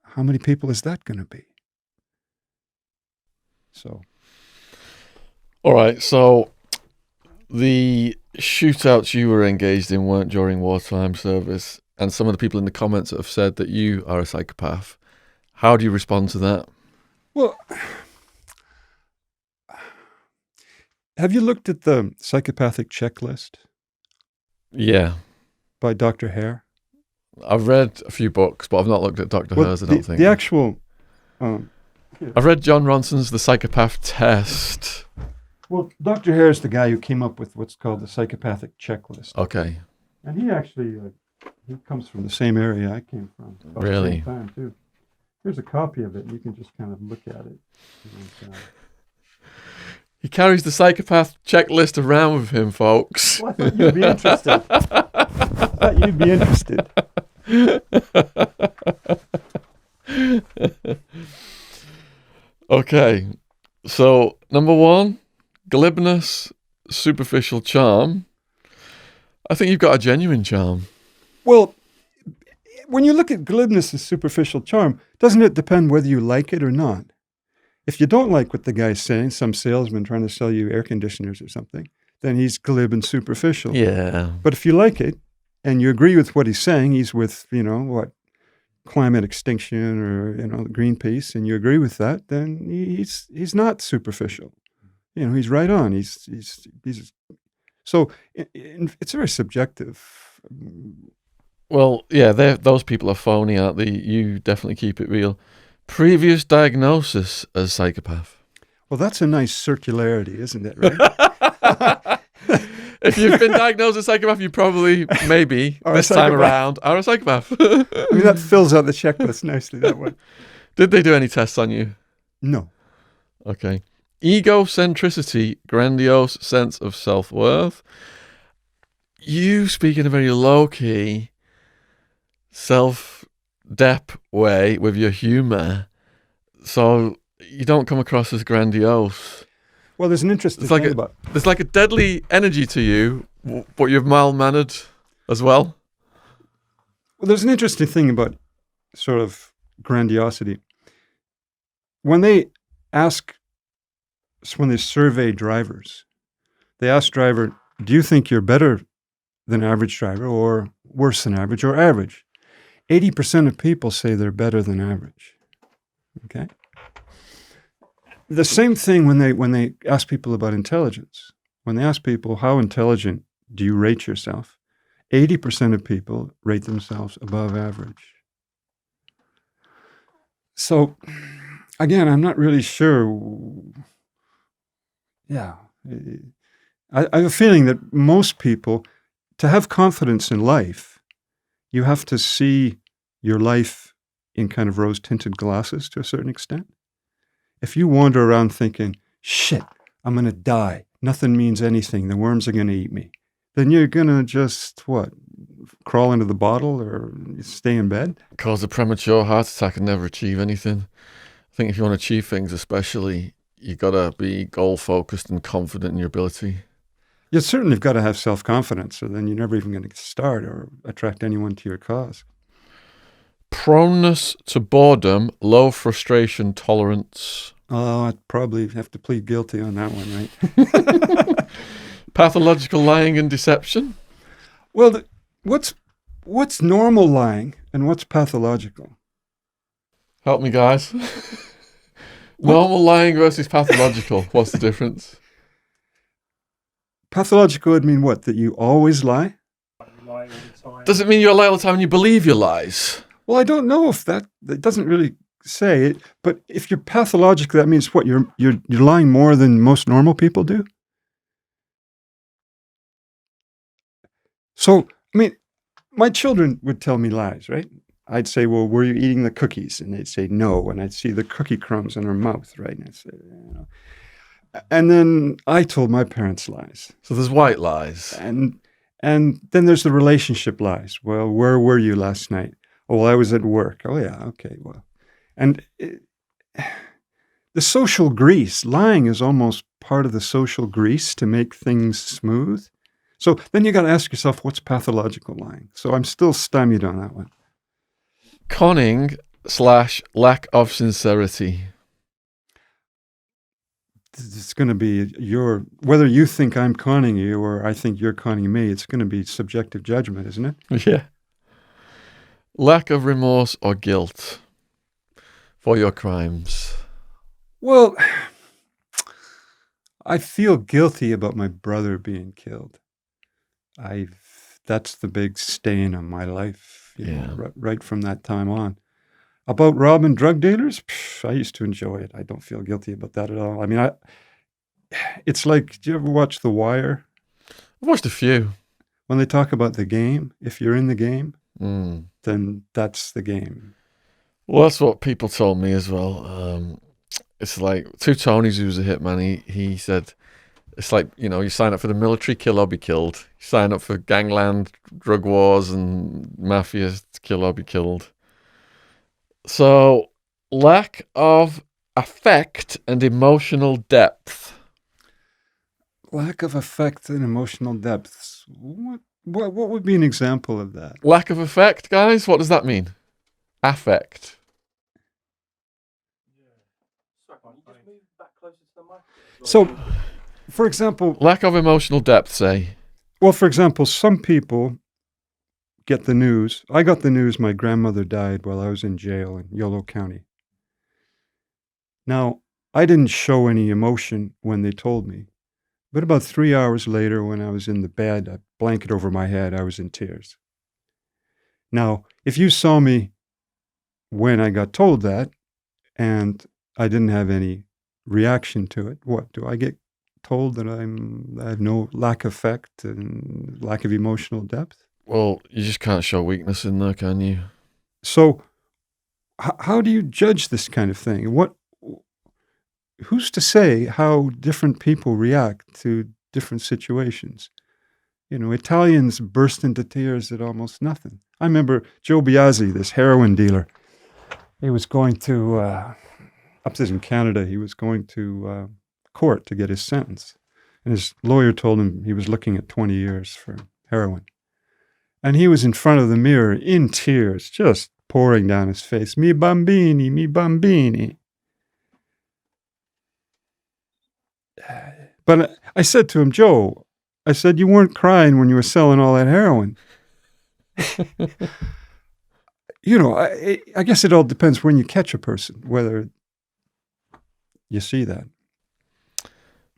How many people is that going to be? So. All right, so the shootouts you were engaged in weren't during wartime service, and some of the people in the comments have said that you are a psychopath. How do you respond to that? Well, have you looked at the psychopathic checklist? Yeah. By Dr. Hare? I've read a few books, but I've not looked at Dr. Hare's, I don't think. The actual... I've read John Ronson's The Psychopath Test. Well, Dr. Hare is the guy who came up with what's called the psychopathic checklist. Okay. And he actually, he comes from the same area I came from. About really? The same time, too. Here's a copy of it, and you can just kind of look at it. And, he carries the psychopath checklist around with him, folks. Well, I thought you'd be interested. Okay. So, number 1, glibness, superficial charm. I think you've got a genuine charm. Well, when you look at glibness and superficial charm, doesn't it depend whether you like it or not? If you don't like what the guy's saying, some salesman trying to sell you air conditioners or something, then he's glib and superficial. Yeah. But if you like it and you agree with what he's saying, he's with, climate extinction or, Greenpeace, and you agree with that, then he's not superficial. He's right on. He's so it's very subjective. Well, yeah, those people are phony, aren't they? You definitely keep it real. Previous diagnosis as psychopath. Well, that's a nice circularity, isn't it? Right? If you've been diagnosed as psychopath, you probably, maybe, this time around, are a psychopath. That fills out the checklist nicely, that one. Did they do any tests on you? No. Okay. Egocentricity, grandiose sense of self-worth. You speak in a very low-key, self-dep way with your humour, so you don't come across as grandiose. Well, there's an interesting thing about... There's like a deadly energy to you, but you're mild-mannered as well. Well, there's an interesting thing about sort of grandiosity. When they survey drivers, they ask driver, do you think you're better than average driver or worse than average or average. 80% of people say they're better than average. Okay? The same thing when they ask people about intelligence. When they ask people, how intelligent do you rate yourself? 80% of people rate themselves above average. So, again, I'm not really sure. Yeah. I have a feeling that most people, to have confidence in life, you have to see your life in kind of rose-tinted glasses to a certain extent. If you wander around thinking, shit, I'm going to die, nothing means anything, the worms are going to eat me, then you're going to just, crawl into the bottle or stay in bed? Cause a premature heart attack and never achieve anything. I think if you want to achieve things, especially, you got to be goal-focused and confident in your ability. You certainly have got to have self-confidence, or then you're never even going to start or attract anyone to your cause. Proneness to boredom, low frustration tolerance. Oh, I'd probably have to plead guilty on that one, right? Pathological lying and deception. Well, what's normal lying and what's pathological? Help me, guys. Normal lying versus pathological. What's the difference? Pathological would mean what? That you always lie? Does it mean you lie all the time and you believe your lies? Well, I don't know if that doesn't really say it. But if you're pathological, that means what? You're lying more than most normal people do. So, I mean, my children would tell me lies, right? I'd say, well, were you eating the cookies? And they'd say no. And I'd see the cookie crumbs in their mouth, right? And I'd say, And then I told my parents lies. So there's white lies. And then there's the relationship lies. Well, where were you last night? Oh, well, I was at work. Oh, yeah, okay, well. And the social grease, lying is almost part of the social grease to make things smooth. So then you got to ask yourself, what's pathological lying? So I'm still stymied on that one. Conning / lack of sincerity. It's going to be whether you think I'm conning you or I think you're conning me, it's going to be subjective judgment, isn't it? Yeah. Lack of remorse or guilt for your crimes. Well, I feel guilty about my brother being killed. That's the big stain on my life, right from that time on. About robbing drug dealers, I used to enjoy it. I don't feel guilty about that at all. I mean, it's like, do you ever watch The Wire? I've watched a few. When they talk about the game, if you're in the game, then that's the game. Well, that's what people told me as well. It's like two Tonys, who was a hitman. He said, it's like, you sign up for the military, kill or be killed. You sign up for gangland, drug wars, and mafia, kill or be killed. So, lack of affect and emotional depth. Lack of affect and emotional depth. What would be an example of that? Lack of affect, guys? What does that mean? Affect. So, for example... Lack of emotional depth, say. Well, for example, some people get the news. I got the news my grandmother died while I was in jail in Yolo County. Now, I didn't show any emotion when they told me. But about 3 hours later, when I was in the bed, a blanket over my head, I was in tears. Now, if you saw me when I got told that, and I didn't have any reaction to it, what? Do I get told that I have no lack of affect and lack of emotional depth? Well, you just can't show weakness in there, can you? So, how do you judge this kind of thing? Who's to say how different people react to different situations? Italians burst into tears at almost nothing. I remember Joe Biazzi, this heroin dealer. He was going to, up in Canada, he was going to court to get his sentence. And his lawyer told him he was looking at 20 years for heroin. And he was in front of the mirror in tears, just pouring down his face. Mi bambini, mi bambini. But I said to him, Joe, I said, you weren't crying when you were selling all that heroin. I guess it all depends when you catch a person, whether you see that.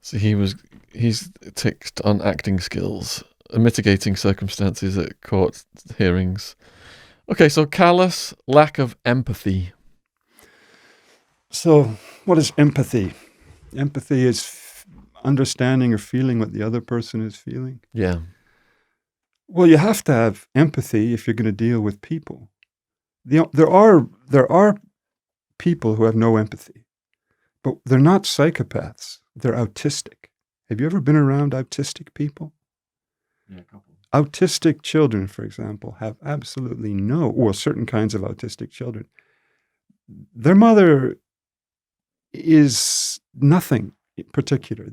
So he's ticked on acting skills, mitigating circumstances at court hearings. Okay, so callous, lack of empathy. So what is empathy? Empathy is understanding or feeling what the other person is feeling. Yeah. Well, you have to have empathy if you're going to deal with people. There are people who have no empathy, but they're not psychopaths. They're autistic. Have you ever been around autistic people? Yeah, a couple. Autistic children, for example, have absolutely certain kinds of autistic children. Their mother is nothing in particular.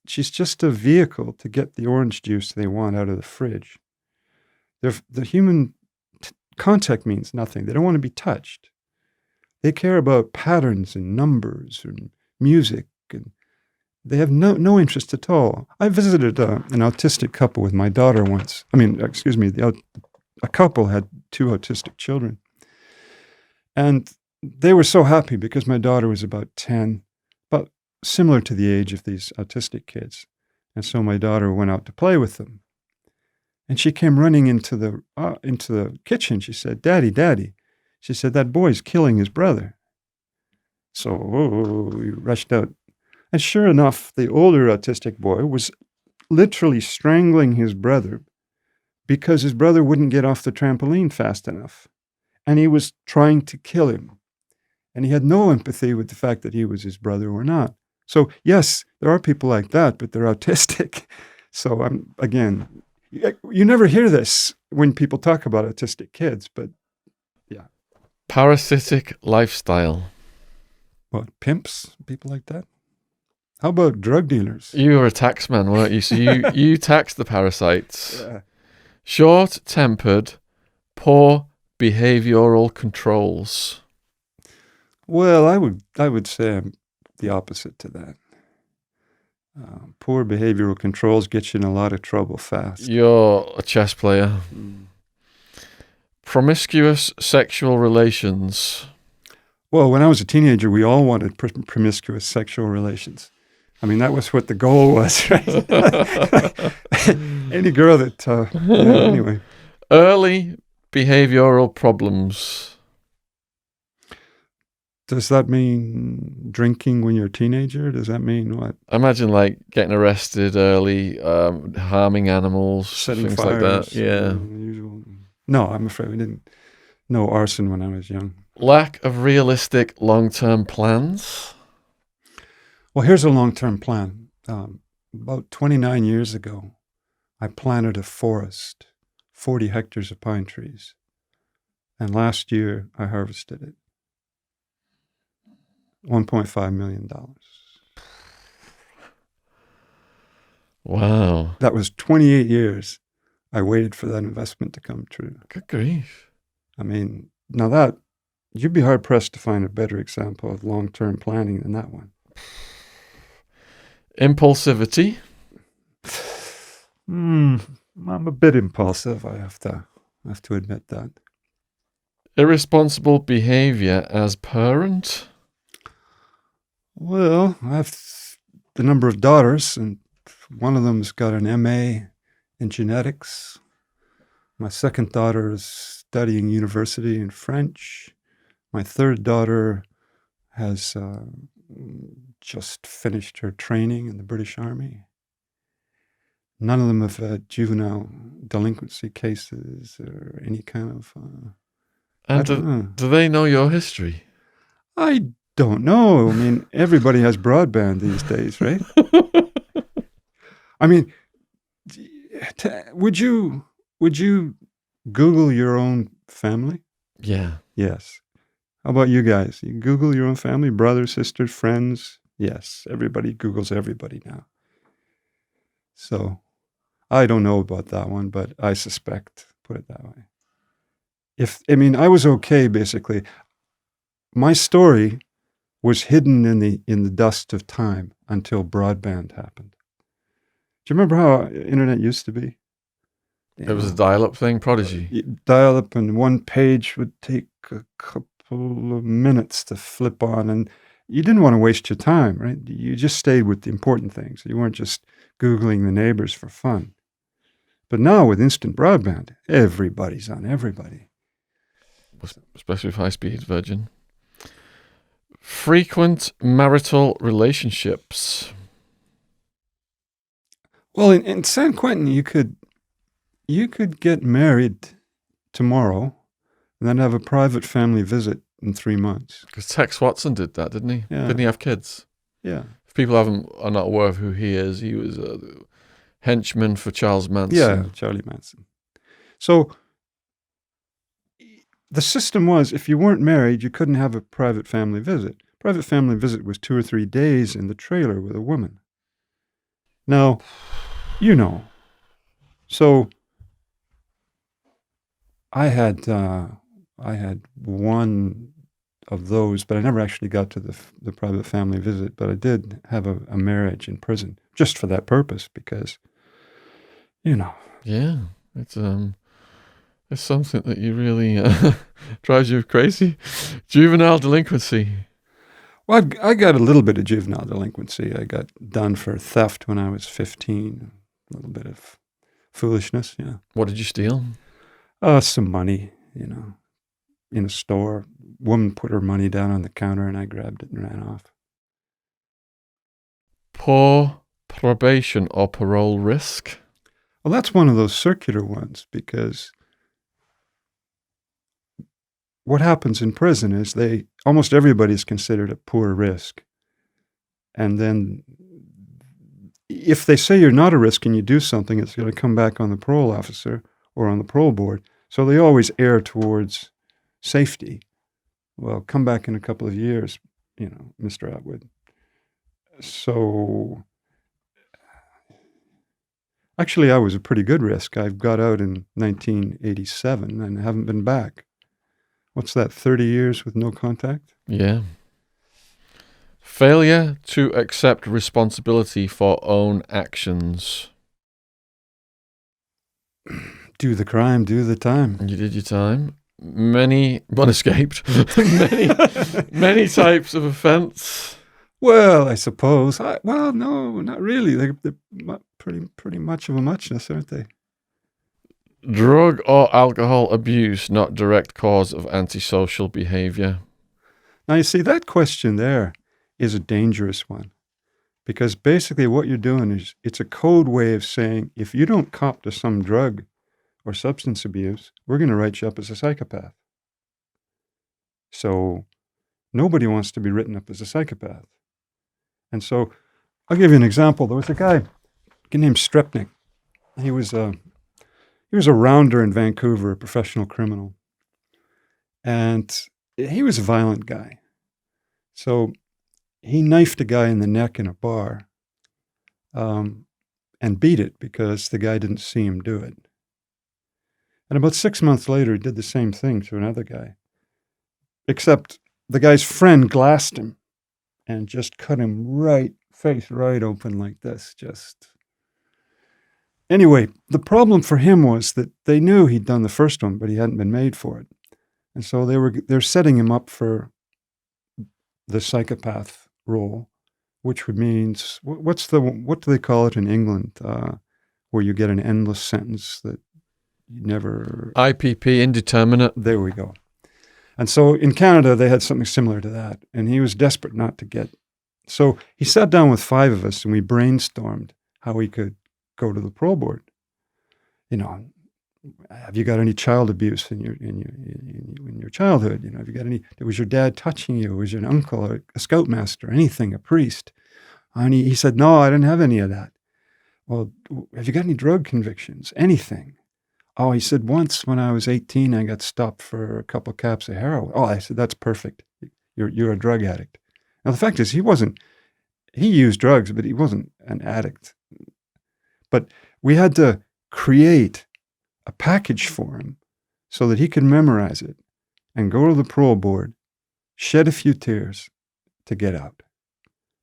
She's just a vehicle to get the orange juice they want out of the fridge. The human contact means nothing. They don't want to be touched. They care about patterns and numbers and music, and they have no interest at all. I visited an autistic couple with my daughter once. A couple had 2 autistic children. And they were so happy because my daughter was about 10, but similar to the age of these autistic kids. And so my daughter went out to play with them. And she came running into the kitchen. She said, "Daddy, Daddy." She said, "That boy's killing his brother." So we rushed out. And sure enough, the older autistic boy was literally strangling his brother because his brother wouldn't get off the trampoline fast enough. And he was trying to kill him. And he had no empathy with the fact that he was his brother or not. So yes, there are people like that, but they're autistic. So again, you never hear this when people talk about autistic kids, but yeah. Parasitic lifestyle. What, pimps? People like that? How about drug dealers? You were a taxman, weren't you? So you taxed the parasites. Yeah. Short-tempered, poor behavioral controls. Well, I would say I'm the opposite to that. Poor behavioral controls get you in a lot of trouble fast. You're a chess player. Promiscuous sexual relations. Well, when I was a teenager, we all wanted promiscuous sexual relations. I mean, that was what the goal was, right? Any girl that, anyway. Early behavioral problems. Does that mean drinking when you're a teenager? Does that mean what? I imagine like getting arrested early, harming animals, Setting things fires, like that. Yeah. Usual. No, I'm afraid we didn't know arson when I was young. Lack of realistic long-term plans. Well, here's a long-term plan. About 29 years ago, I planted a forest, 40 hectares of pine trees. And last year, I harvested it. $1.5 million. Wow. That was 28 years I waited for that investment to come true. Good grief. I mean, now that, you'd be hard-pressed to find a better example of long-term planning than that one. Impulsivity. I'm a bit impulsive, I have to admit that. Irresponsible behavior as parent. Well, I have the number of daughters, and one of them's got an MA in genetics. My second daughter is studying university in French. My third daughter has just finished her training in the British Army. None of them have had juvenile delinquency cases or any kind of... And do they know your history? I don't know. I mean, everybody has broadband these days, right? I mean, would you Google your own family? Yeah. Yes. How about you guys? You Google your own family, brothers, sisters, friends? Yes. Everybody Googles everybody now. So I don't know about that one, but I suspect, put it that way. I was okay, basically. My story was hidden in the dust of time until broadband happened. Do you remember how internet used to be? It was a dial-up thing, Prodigy. Dial-up, and one page would take a couple of minutes to flip on, and you didn't want to waste your time, right? You just stayed with the important things. You weren't just Googling the neighbors for fun. But now with instant broadband, everybody's on everybody. Especially with high-speed Virgin. Frequent marital relationships. Well, in San Quentin, you could get married tomorrow and then have a private family visit in 3 months. Because Tex Watson did that, didn't he? Yeah. Didn't he have kids? Yeah. If people are not aware of who he is, he was a henchman for Charles Manson. Yeah, Charlie Manson. So the system was, if you weren't married, you couldn't have a private family visit. Private family visit was 2 or 3 days in the trailer with a woman. Now, you know, so I had one of those, but I never actually got to the private family visit. But I did have a marriage in prison just for that purpose, because, you know. Yeah, it's something that you really drives you crazy. Juvenile delinquency. Well, I got a little bit of juvenile delinquency. I got done for theft when I was 15. A little bit of foolishness, yeah. What did you steal? Some money, in a store. Woman put her money down on the counter, and I grabbed it and ran off. Poor probation or parole risk. Well, that's one of those circular ones, because what happens in prison is almost everybody is considered a poor risk. And then if they say you're not a risk and you do something, it's going to come back on the parole officer or on the parole board. So they always err towards safety. Well, come back in a couple of years, Mr. Attwood. So actually, I was a pretty good risk. I got out in 1987 and haven't been back. What's that, 30 years with no contact? Yeah. Failure to accept responsibility for own actions. Do the crime, do the time. You did your time. One escaped. many types of offence. Well, I suppose. No, not really. They're pretty much of a muchness, aren't they? Drug or alcohol abuse, not direct cause of antisocial behavior. Now, you see, that question there is a dangerous one, because basically what you're doing is, it's a code way of saying, if you don't cop to some drug or substance abuse, we're going to write you up as a psychopath. So nobody wants to be written up as a psychopath. And so I'll give you an example. There was a guy named Strepnik. He was a rounder in Vancouver, a professional criminal. And he was a violent guy. So he knifed a guy in the neck in a bar and beat it because the guy didn't see him do it. And about 6 months later, he did the same thing to another guy. Except the guy's friend glassed him and just cut him face right open like this. Anyway, the problem for him was that they knew he'd done the first one, but he hadn't been made for it. And so they're setting him up for the psychopath role, which would means, what do they call it in England, where you get an endless sentence that you never... IPP, indeterminate. There we go. And so in Canada, they had something similar to that, and he was desperate not to get... So he sat down with 5 of us, and we brainstormed how he could go to the parole board. Have you got any child abuse in your childhood? Have you got any? Was your dad touching you? Was your uncle a scoutmaster? Anything? A priest? And he said, no, I didn't have any of that. Well, have you got any drug convictions? Anything? Oh, he said, once when I was 18, I got stopped for a couple of caps of heroin. Oh, I said, that's perfect. You're a drug addict. Now the fact is, he used drugs, but he wasn't an addict. But we had to create a package for him so that he could memorize it and go to the parole board, shed a few tears to get out.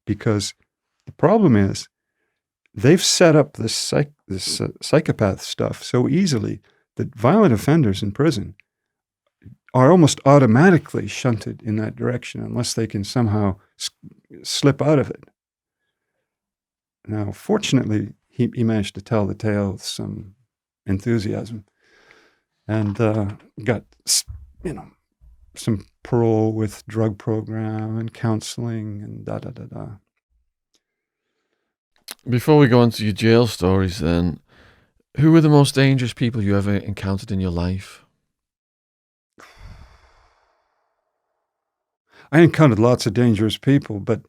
Because the problem is, they've set up this psychopath stuff so easily that violent offenders in prison are almost automatically shunted in that direction unless they can somehow slip out of it. Now, fortunately, he managed to tell the tale with some enthusiasm and got, some parole with drug program and counseling and da-da-da-da. Before we go on to your jail stories then, who were the most dangerous people you ever encountered in your life? I encountered lots of dangerous people, but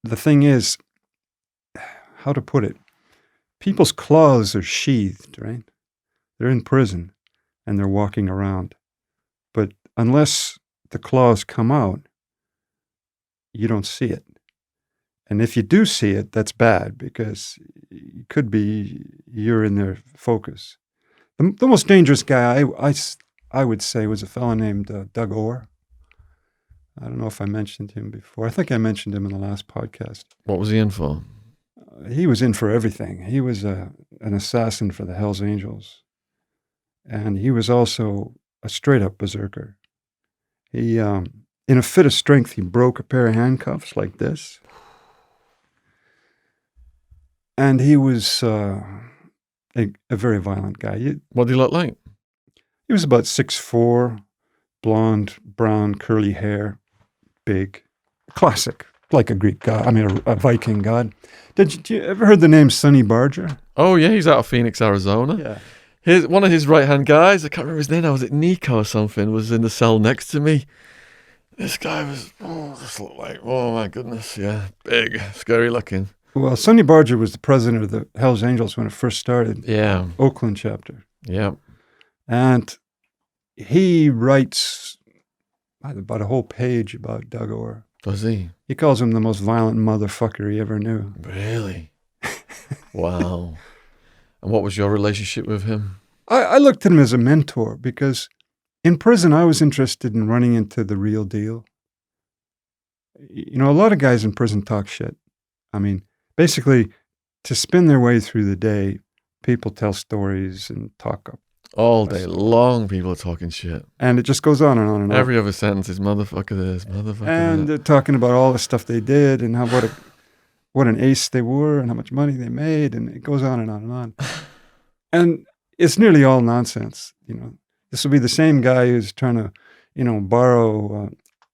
the thing is, how to put it, people's claws are sheathed, right? They're in prison and they're walking around. But unless the claws come out, you don't see it. And if you do see it, that's bad because it could be you're in their focus. The most dangerous guy I would say was a fellow named Doug Orr. I don't know if I mentioned him before. I think I mentioned him in the last podcast. What was he in for? He was in for everything. He was an assassin for the Hells Angels. And he was also a straight-up berserker. He, in a fit of strength, he broke a pair of handcuffs like this. And he was a very violent guy. What did he look like? He was about 6'4", blonde, brown, curly hair, big, classic, like a Greek god. I mean, a Viking god. Did you ever heard the name Sonny Barger? Oh yeah, he's out of Phoenix, Arizona. Yeah. One of his right-hand guys, I can't remember his name now, was it Nico or something, was in the cell next to me. This guy was, just looked like, oh my goodness, yeah, big, scary looking. Well, Sonny Barger was the president of the Hells Angels when it first started. Yeah. Oakland chapter. Yeah. And he writes about a whole page about Doug Orr. Does he? He calls him the most violent motherfucker he ever knew. Really? Wow. And what was your relationship with him? I looked at him as a mentor because in prison I was interested in running into the real deal. You know, a lot of guys in prison talk shit. I mean, basically, to spin their way through the day, people tell stories and talk up. All day long, people are talking shit. And it just goes on and on and on. Every other sentence is motherfucker this, motherfucker and that. They're talking about all the stuff they did and what an ace they were and how much money they made, and it goes on and on and on. And it's nearly all nonsense. You know, this will be the same guy who's trying to, borrow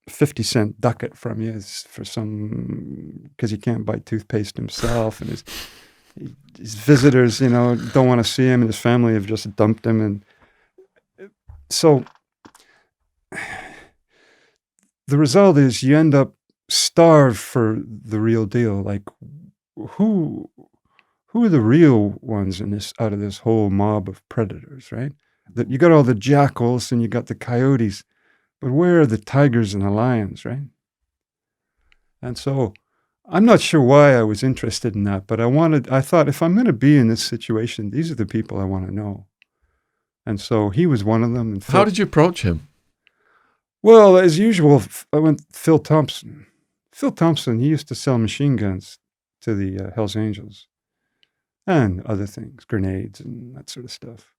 50-cent ducat from you for because he can't buy toothpaste himself, and his visitors, don't want to see him, and his family have just dumped him, and so the result is you end up starved for the real deal. Like, who are the real ones out of this whole mob of predators, right? That you got all the jackals and you got the coyotes, but where are the tigers and the lions, right? And so I'm not sure why I was interested in that, but I thought if I'm going to be in this situation, these are the people I want to know. And so he was one of them. And How did you approach him? Well, as usual, I went Phil Thompson. Phil Thompson, he used to sell machine guns to the Hells Angels and other things, grenades and that sort of stuff.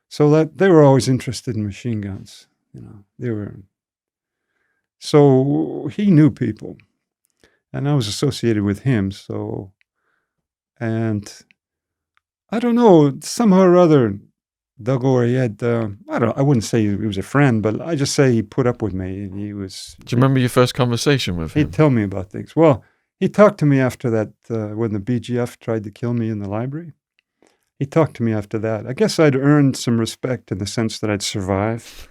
So that they were always interested in machine guns. So he knew people, and I was associated with him. And I don't know, somehow or other, Doug Orr, he had, I wouldn't say he was a friend, but I just say he put up with me, and he was... Do you remember your first conversation with him? He'd tell me about things. Well, he talked to me after that, when the BGF tried to kill me in the library. He talked to me after that. I guess I'd earned some respect in the sense that I'd survived.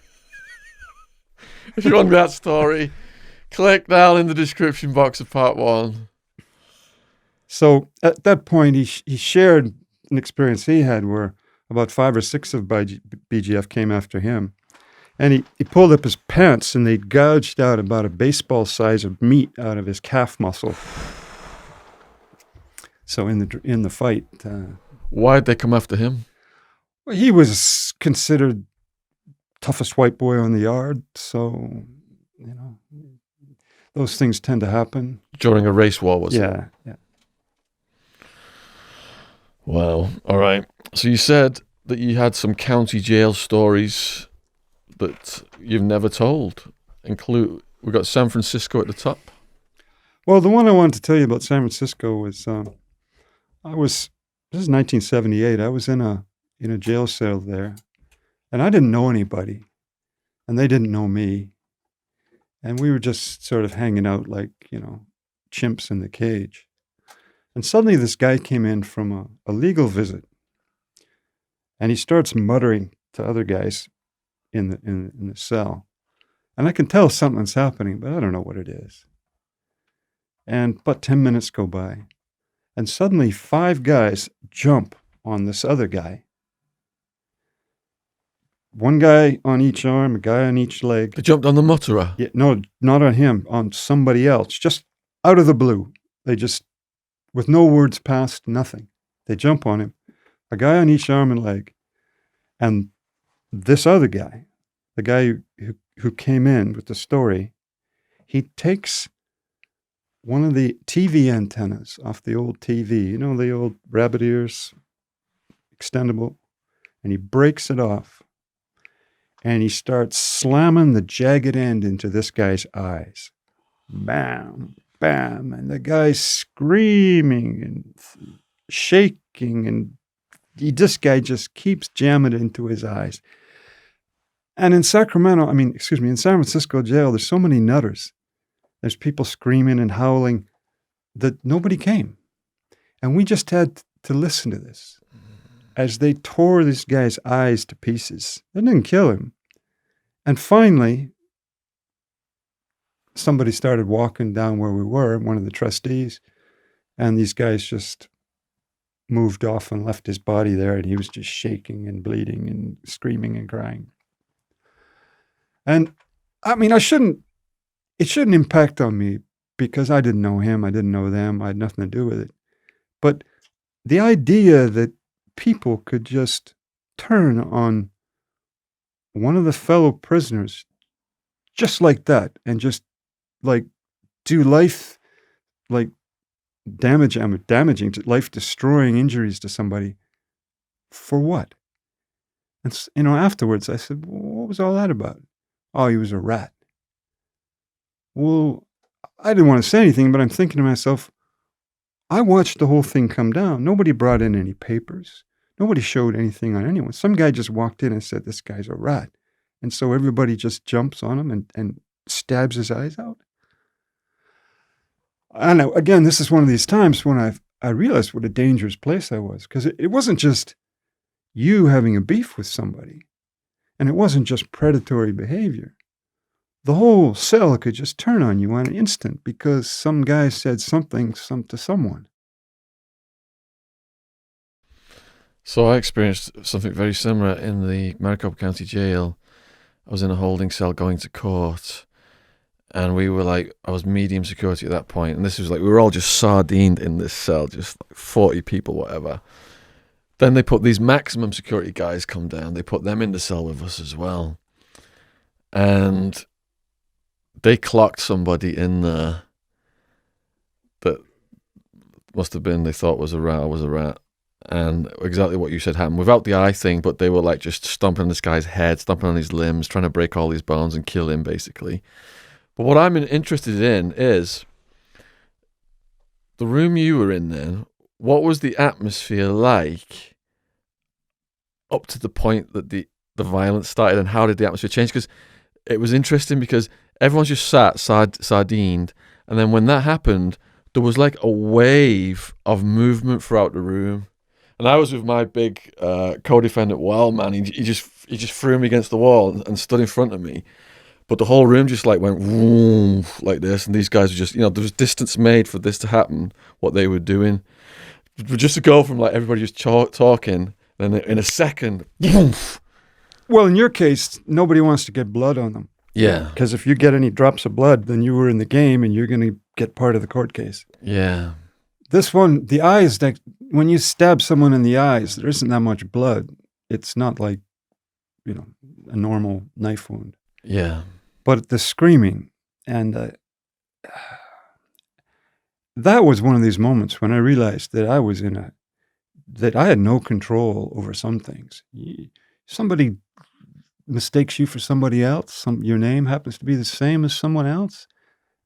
If you want that story, click down in the description box of part 1. So at that point, he shared an experience he had where about 5 or 6 of BGF came after him. And he pulled up his pants and they gouged out about a baseball size of meat out of his calf muscle. So in the fight... Why'd they come after him? Well, he was considered toughest white boy on the yard, so, those things tend to happen. During a race war, was it? Yeah. Wow. All right. So you said that you had some county jail stories that you've never told. We got San Francisco at the top. Well, the one I wanted to tell you about San Francisco was this is 1978. I was in a jail cell there, and I didn't know anybody, and they didn't know me, and we were just sort of hanging out like chimps in the cage. And suddenly, this guy came in from a legal visit, and he starts muttering to other guys in the cell, and I can tell something's happening, but I don't know what it is. And about 10 minutes go by, and suddenly 5 guys jump on this other guy. One guy on each arm, a guy on each leg. They jumped on the mutterer? Yeah, no, not on him, on somebody else, just out of the blue. They just, with no words passed, nothing. They jump on him, a guy on each arm and leg. And this other guy, the guy who came in with the story, he takes one of the TV antennas off the old TV, the old rabbit ears, extendable, and he breaks it off, and he starts slamming the jagged end into this guy's eyes. Bam, bam, and the guy's screaming and shaking, and this guy just keeps jamming it into his eyes. And in San Francisco jail, there's so many nutters. There's people screaming and howling that nobody came. And we just had to listen to this as they tore this guy's eyes to pieces. They didn't kill him. And finally, somebody started walking down where we were, one of the trustees, and these guys just moved off and left his body there, and he was just shaking and bleeding and screaming and crying. And it shouldn't impact on me because I didn't know him, I didn't know them, I had nothing to do with it. But the idea that people could just turn on one of the fellow prisoners just like that and just like do life, like damaging, life destroying injuries to somebody for what? And afterwards I said, well, what was all that about? Oh, he was a rat. Well, I didn't want to say anything, but I'm thinking to myself, I watched the whole thing come down. Nobody brought in any papers. Nobody showed anything on anyone. Some guy just walked in and said, this guy's a rat. And so everybody just jumps on him and stabs his eyes out. I know, again, this is one of these times when I realized what a dangerous place I was, because it wasn't just you having a beef with somebody, and it wasn't just predatory behavior. The whole cell could just turn on you on an instant because some guy said something to someone. So I experienced something very similar in the Maricopa County Jail. I was in a holding cell going to court, and I was medium security at that point, and this was we were all just sardined in this cell, just 40 people, whatever. Then they put these maximum security guys come down. They put them in the cell with us as well. And they clocked somebody in there that must have been, they thought was a rat. I was a rat. And exactly what you said happened without the eye thing, but they were just stomping on this guy's head, stomping on his limbs, trying to break all his bones and kill him, basically. But what I'm interested in is the room you were in then. What was the atmosphere like up to the point that the violence started, and how did the atmosphere change? Because it was interesting because everyone's just sat sardined, and then when that happened, there was a wave of movement throughout the room. And I was with my big co-defendant, Wild Man. He just threw me against the wall and stood in front of me. But the whole room just went vroom, like this, and these guys were just, there was distance made for this to happen, what they were doing. Just to go from everybody just talking, then in a second, boom. Well, in your case, nobody wants to get blood on them. Yeah. Because if you get any drops of blood, then you were in the game and you're going to get part of the court case. Yeah. This one, the eyes, when you stab someone in the eyes, there isn't that much blood. It's not like, a normal knife wound. Yeah. But the screaming, and that was one of these moments when I realized that I was in a that I had no control over some things. Somebody mistakes you for somebody else. Your name happens to be the same as someone else.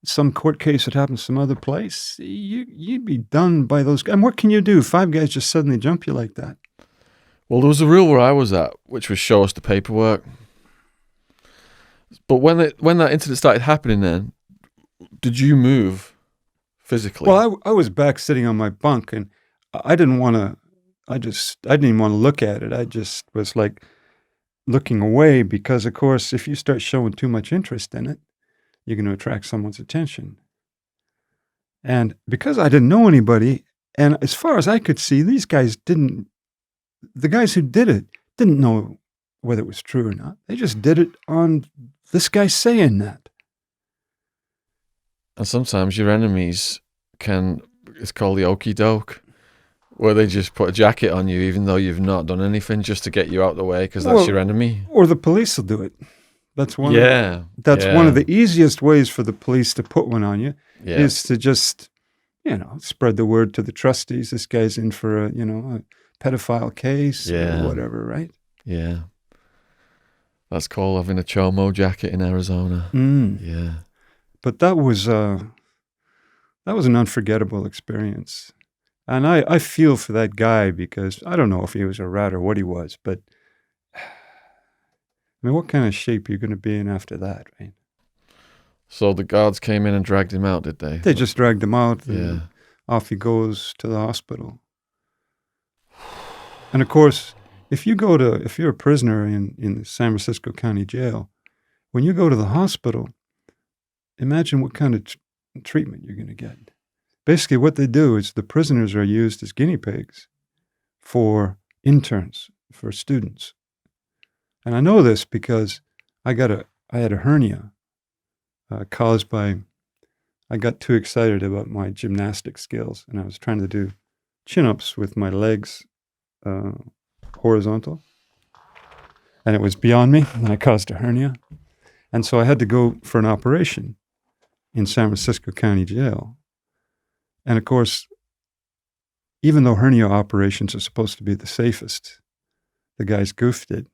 Some court case that happens some other place. You'd be done by those guys. And what can you do? 5 guys just suddenly jump you like that. Well, there was a rule where I was at, which was show us the paperwork. But when that incident started happening, then did you move physically? Well, I was back sitting on my bunk, and I didn't want to. I didn't even want to look at it. I just was like looking away because, of course, if you start showing too much interest in it, you're going to attract someone's attention. And because I didn't know anybody, and as far as I could see, these guys didn't. The guys who did it didn't know whether it was true or not. They just did it on this guy saying that. And sometimes your enemies it's called the okie doke, where they just put a jacket on you even though you've not done anything just to get you out of the way because that's your enemy. Or the police will do it. That's one. Yeah. One of the easiest ways for the police to put one on you is to just, spread the word to the trustees. This guy's in for a pedophile case or whatever, right? Yeah. That's called having a chomo jacket in Arizona. Yeah. But that was an unforgettable experience. And I feel for that guy because I don't know if he was a rat or what he was, but I mean, what kind of shape are you going to be in after that, right? So the guards came in and dragged him out, did they? They just dragged him out and off he goes to the hospital. And of course, if you're a prisoner in the San Francisco County Jail, when you go to the hospital, imagine what kind of treatment you're going to get. Basically, what they do is the prisoners are used as guinea pigs for interns, for students. And I know this because I had a hernia caused by, I got too excited about my gymnastic skills, and I was trying to do chin-ups with my legs horizontal, and it was beyond me, and I caused a hernia. And so I had to go for an operation in San Francisco County Jail. And of course, even though hernia operations are supposed to be the safest, the guys goofed it.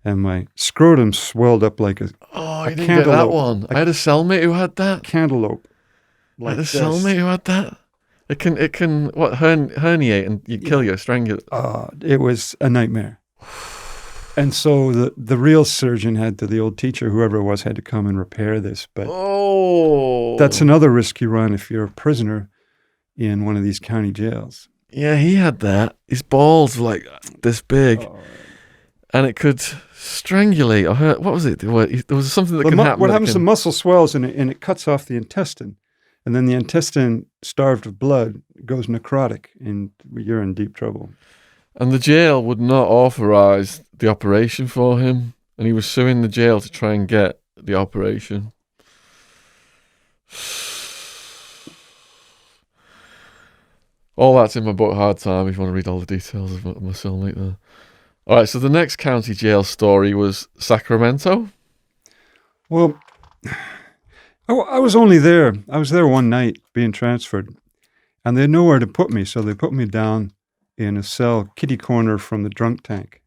And my scrotum swelled up like a I didn't get that one. I had a cellmate who had that. Cantaloupe. I had a cellmate who had that. It can herniate and you kill you, strangle. It was a nightmare. And so the real surgeon the old teacher, whoever it was, had to come and repair this. But that's another risk you run if you're a prisoner in one of these county jails. Yeah, he had that. His balls were like this big. And it could strangulate or hurt. What was it? There was something that can happen. What happens, the muscle swells and it cuts off the intestine. And then the intestine, starved of blood, goes necrotic, and you're in deep trouble. And the jail would not authorize the operation for him, and he was suing the jail to try and get the operation. All that's in my book, Hard Time, if you want to read all the details of my cellmate there. All right, so the next county jail story was Sacramento. Well, I was only there. I was there one night being transferred, and they had nowhere to put me, so they put me down in a cell kitty corner from the drunk tank.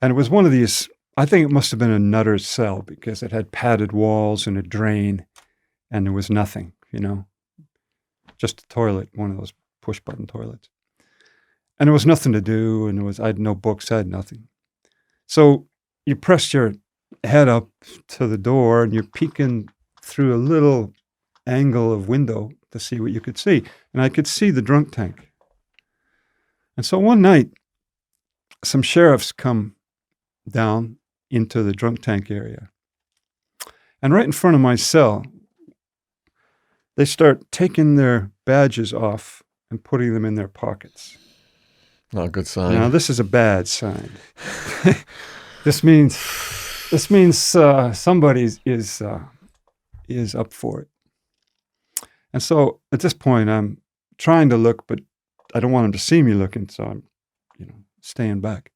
And it was one of these, I think it must have been a nutter's cell because it had padded walls and a drain, and there was nothing, just a toilet, one of those push-button toilets. And there was nothing to do, and I had no books, I had nothing. So you pressed your head up to the door, and you're peeking through a little angle of window to see what you could see. And I could see the drunk tank. And so one night, some sheriffs come down into the drunk tank area. And right in front of my cell, they start taking their badges off and putting them in their pockets. Not a good sign. Now, this is a bad sign. This means somebody is up for it. And so at this point, I'm trying to look, but I don't want them to see me looking, so I'm, staying back.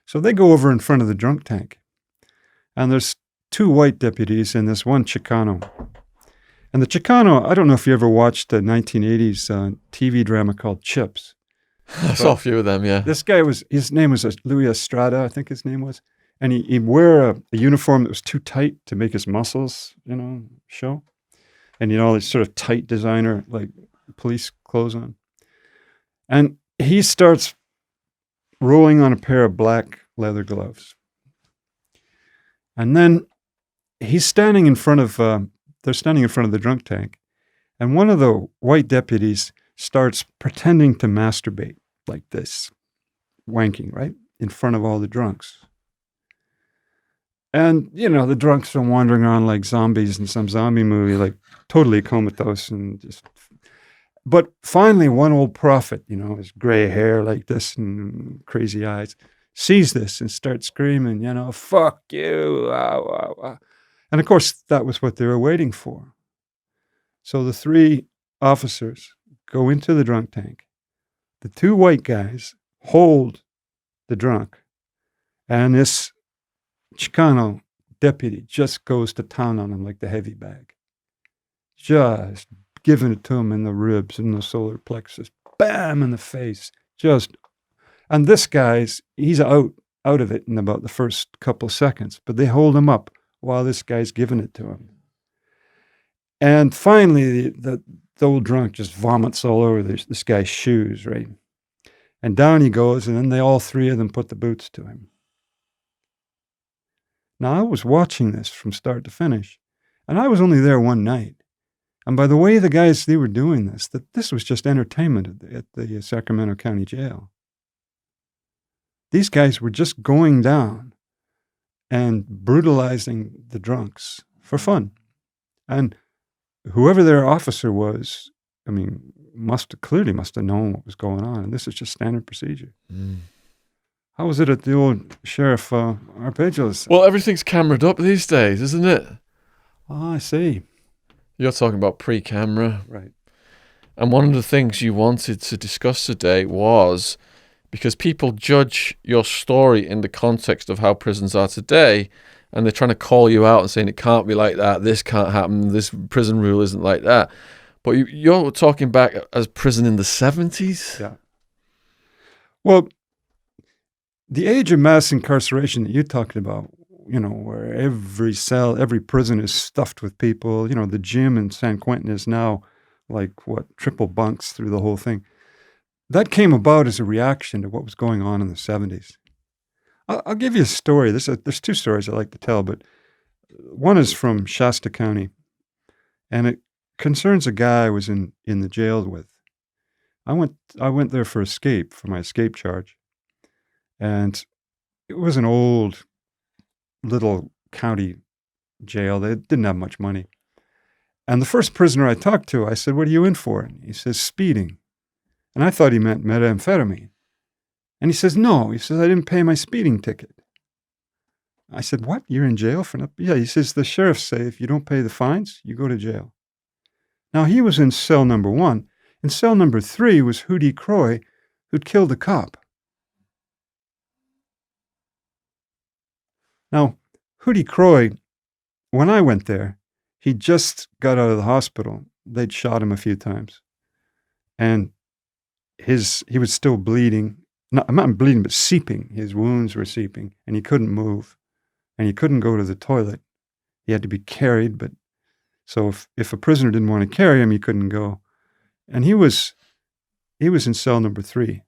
So they go over in front of the drunk tank, and there's 2 white deputies and this one Chicano. And the Chicano, I don't know if you ever watched the 1980s TV drama called Chips. I saw a few of them, yeah. This guy his name was Louis Estrada, I think his name was. And he'd wear a uniform that was too tight to make his muscles, show. And, this sort of tight designer, like police clothes on. And he starts rolling on a pair of black leather gloves. And then he's standing in front of, they're standing in front of the drunk tank. And one of the white deputies starts pretending to masturbate like this, wanking, right? In front of all the drunks. And, the drunks are wandering around like zombies in some zombie movie, like totally comatose and just... But finally, one old prophet, his gray hair like this and crazy eyes, sees this and starts screaming, fuck you. And of course, that was what they were waiting for. So the three officers go into the drunk tank. The two white guys hold the drunk. And this Chicano deputy just goes to town on him like the heavy bag. Just giving it to him in the ribs and the solar plexus. Bam! In the face. And this guy's, he's out of it in about the first couple seconds. But they hold him up while this guy's giving it to him. And finally, the old drunk just vomits all over this guy's shoes, right? And down he goes, and then all three of them put the boots to him. Now, I was watching this from start to finish, and I was only there one night. And by the way the guys, they were doing this was just entertainment at the Sacramento County Jail. These guys were just going down and brutalizing the drunks for fun. And whoever their officer was, must have known what was going on. And this is just standard procedure. Mm. How was it at the old Sheriff Arpeggios? Well, everything's cameraed up these days, isn't it? Oh, I see. You're talking about pre-camera. Right. And one of the things you wanted to discuss today was, because people judge your story in the context of how prisons are today, and they're trying to call you out and saying it can't be like that, this can't happen, this prison rule isn't like that. But you're talking back as prison in the 70s? Yeah. Well, the age of mass incarceration that you're talking about, where every cell, every prison is stuffed with people, the gym in San Quentin is now like, triple bunks through the whole thing. That came about as a reaction to what was going on in the 70s. I'll give you a story. There's two stories I like to tell, but one is from Shasta County, and it concerns a guy I was in the jail with. I went there for my escape charge. And it was an old little county jail. They didn't have much money. And the first prisoner I talked to, I said, "What are you in for?" And he says, "Speeding." And I thought he meant methamphetamine. And he says, "No." He says, "I didn't pay my speeding ticket." I said, "What? You're in jail for nothing?" Yeah, he says, "The sheriffs say if you don't pay the fines, you go to jail." Now, he was in cell number 1. In cell number 3 was Judy Croy, who'd killed a cop. Now, Judy Croy, when I went there, he just got out of the hospital. They'd shot him a few times. And he was still bleeding. Not bleeding, but seeping. His wounds were seeping, and he couldn't move. And he couldn't go to the toilet. He had to be carried, so if a prisoner didn't want to carry him, he couldn't go. And he was in cell number 3.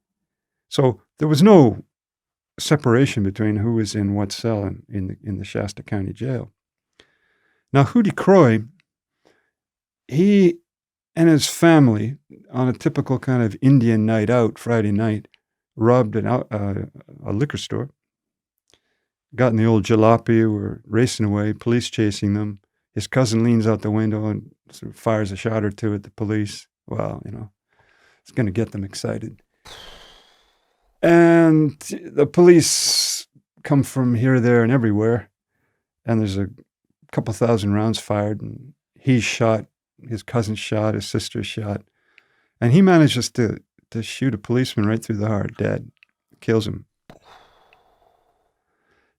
So there was no separation between who was in what cell in the Shasta County Jail. Now, Judy Croy, he and his family, on a typical kind of Indian night out, Friday night, robbed a liquor store, got in the old jalopy, were racing away, police chasing them. His cousin leans out the window and sort of fires a shot or two at the police. Well, it's going to get them excited. And the police come from here, there, and everywhere. And there's a couple thousand rounds fired. And he's shot, his cousin's shot, his sister's shot. And he manages to shoot a policeman right through the heart, dead. Kills him.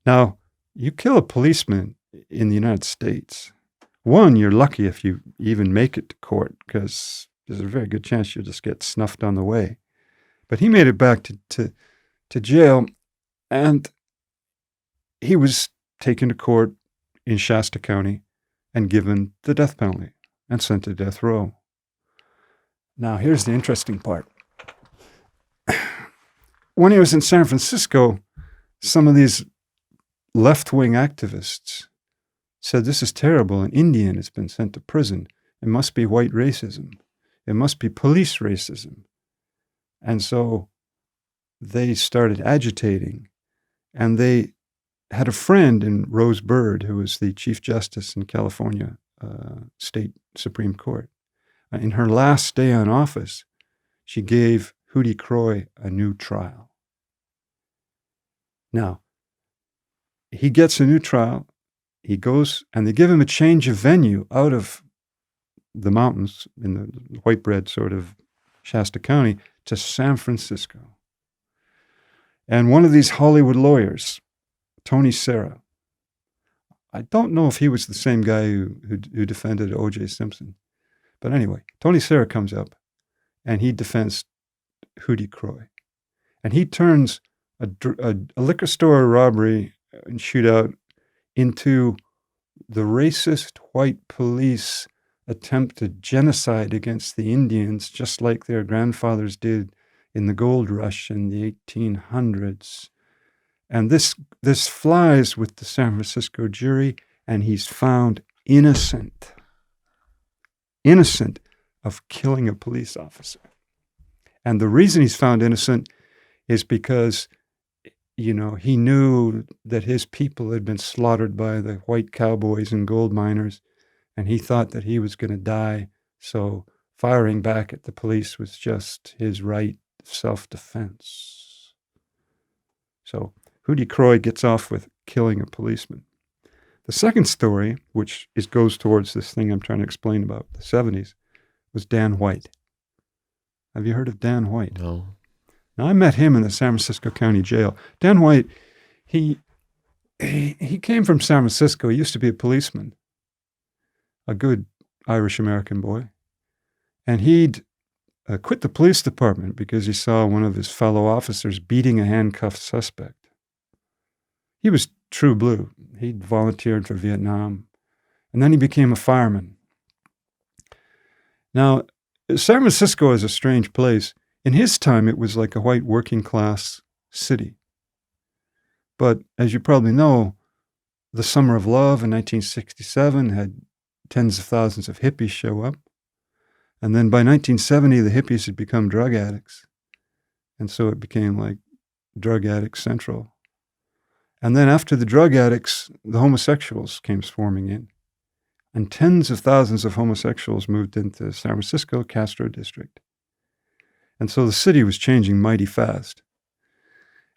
Now, you kill a policeman in the United States, One, you're lucky if you even make it to court, because there's a very good chance you'll just get snuffed on the way. But he made it back to jail, and he was taken to court in Shasta County and given the death penalty and sent to death row. Now, here's the interesting part. When he was in San Francisco, some of these left-wing activists said, this is terrible. An Indian has been sent to prison. It must be white racism. It must be police racism. And so they started agitating, and they had a friend in Rose Bird, who was the Chief Justice in California State Supreme Court. In her last day on office, she gave Judy Croy a new trial. Now, he gets a new trial. He goes, and they give him a change of venue out of the mountains in the white bread sort of Shasta County to San Francisco. And one of these Hollywood lawyers, Tony Serra, I don't know if he was the same guy who defended O.J. Simpson. But anyway, Tony Serra comes up, and he defends Judy Croy. And he turns a liquor store robbery and shootout into the racist white police attempted genocide against the Indians, just like their grandfathers did in the gold rush in the 1800s. And this flies with the San Francisco jury, and he's found innocent of killing a police officer. And the reason he's found innocent is because, he knew that his people had been slaughtered by the white cowboys and gold miners, and he thought that he was going to die. So firing back at the police was just his right self-defense. So Judy Croy gets off with killing a policeman. The second story, which goes towards this thing I'm trying to explain about the 70s, was Dan White. Have you heard of Dan White? No. Now, I met him in the San Francisco County Jail. Dan White, he came from San Francisco. He used to be a policeman, a good Irish-American boy. And he'd quit the police department because he saw one of his fellow officers beating a handcuffed suspect. He was true blue. He'd volunteered for Vietnam. And then he became a fireman. Now, San Francisco is a strange place. In his time, it was like a white working class city. But as you probably know, the Summer of Love in 1967 had tens of thousands of hippies show up. And then by 1970, the hippies had become drug addicts. And so it became like drug addict central. And then after the drug addicts, the homosexuals came swarming in. And tens of thousands of homosexuals moved into San Francisco, Castro District. And so the city was changing mighty fast.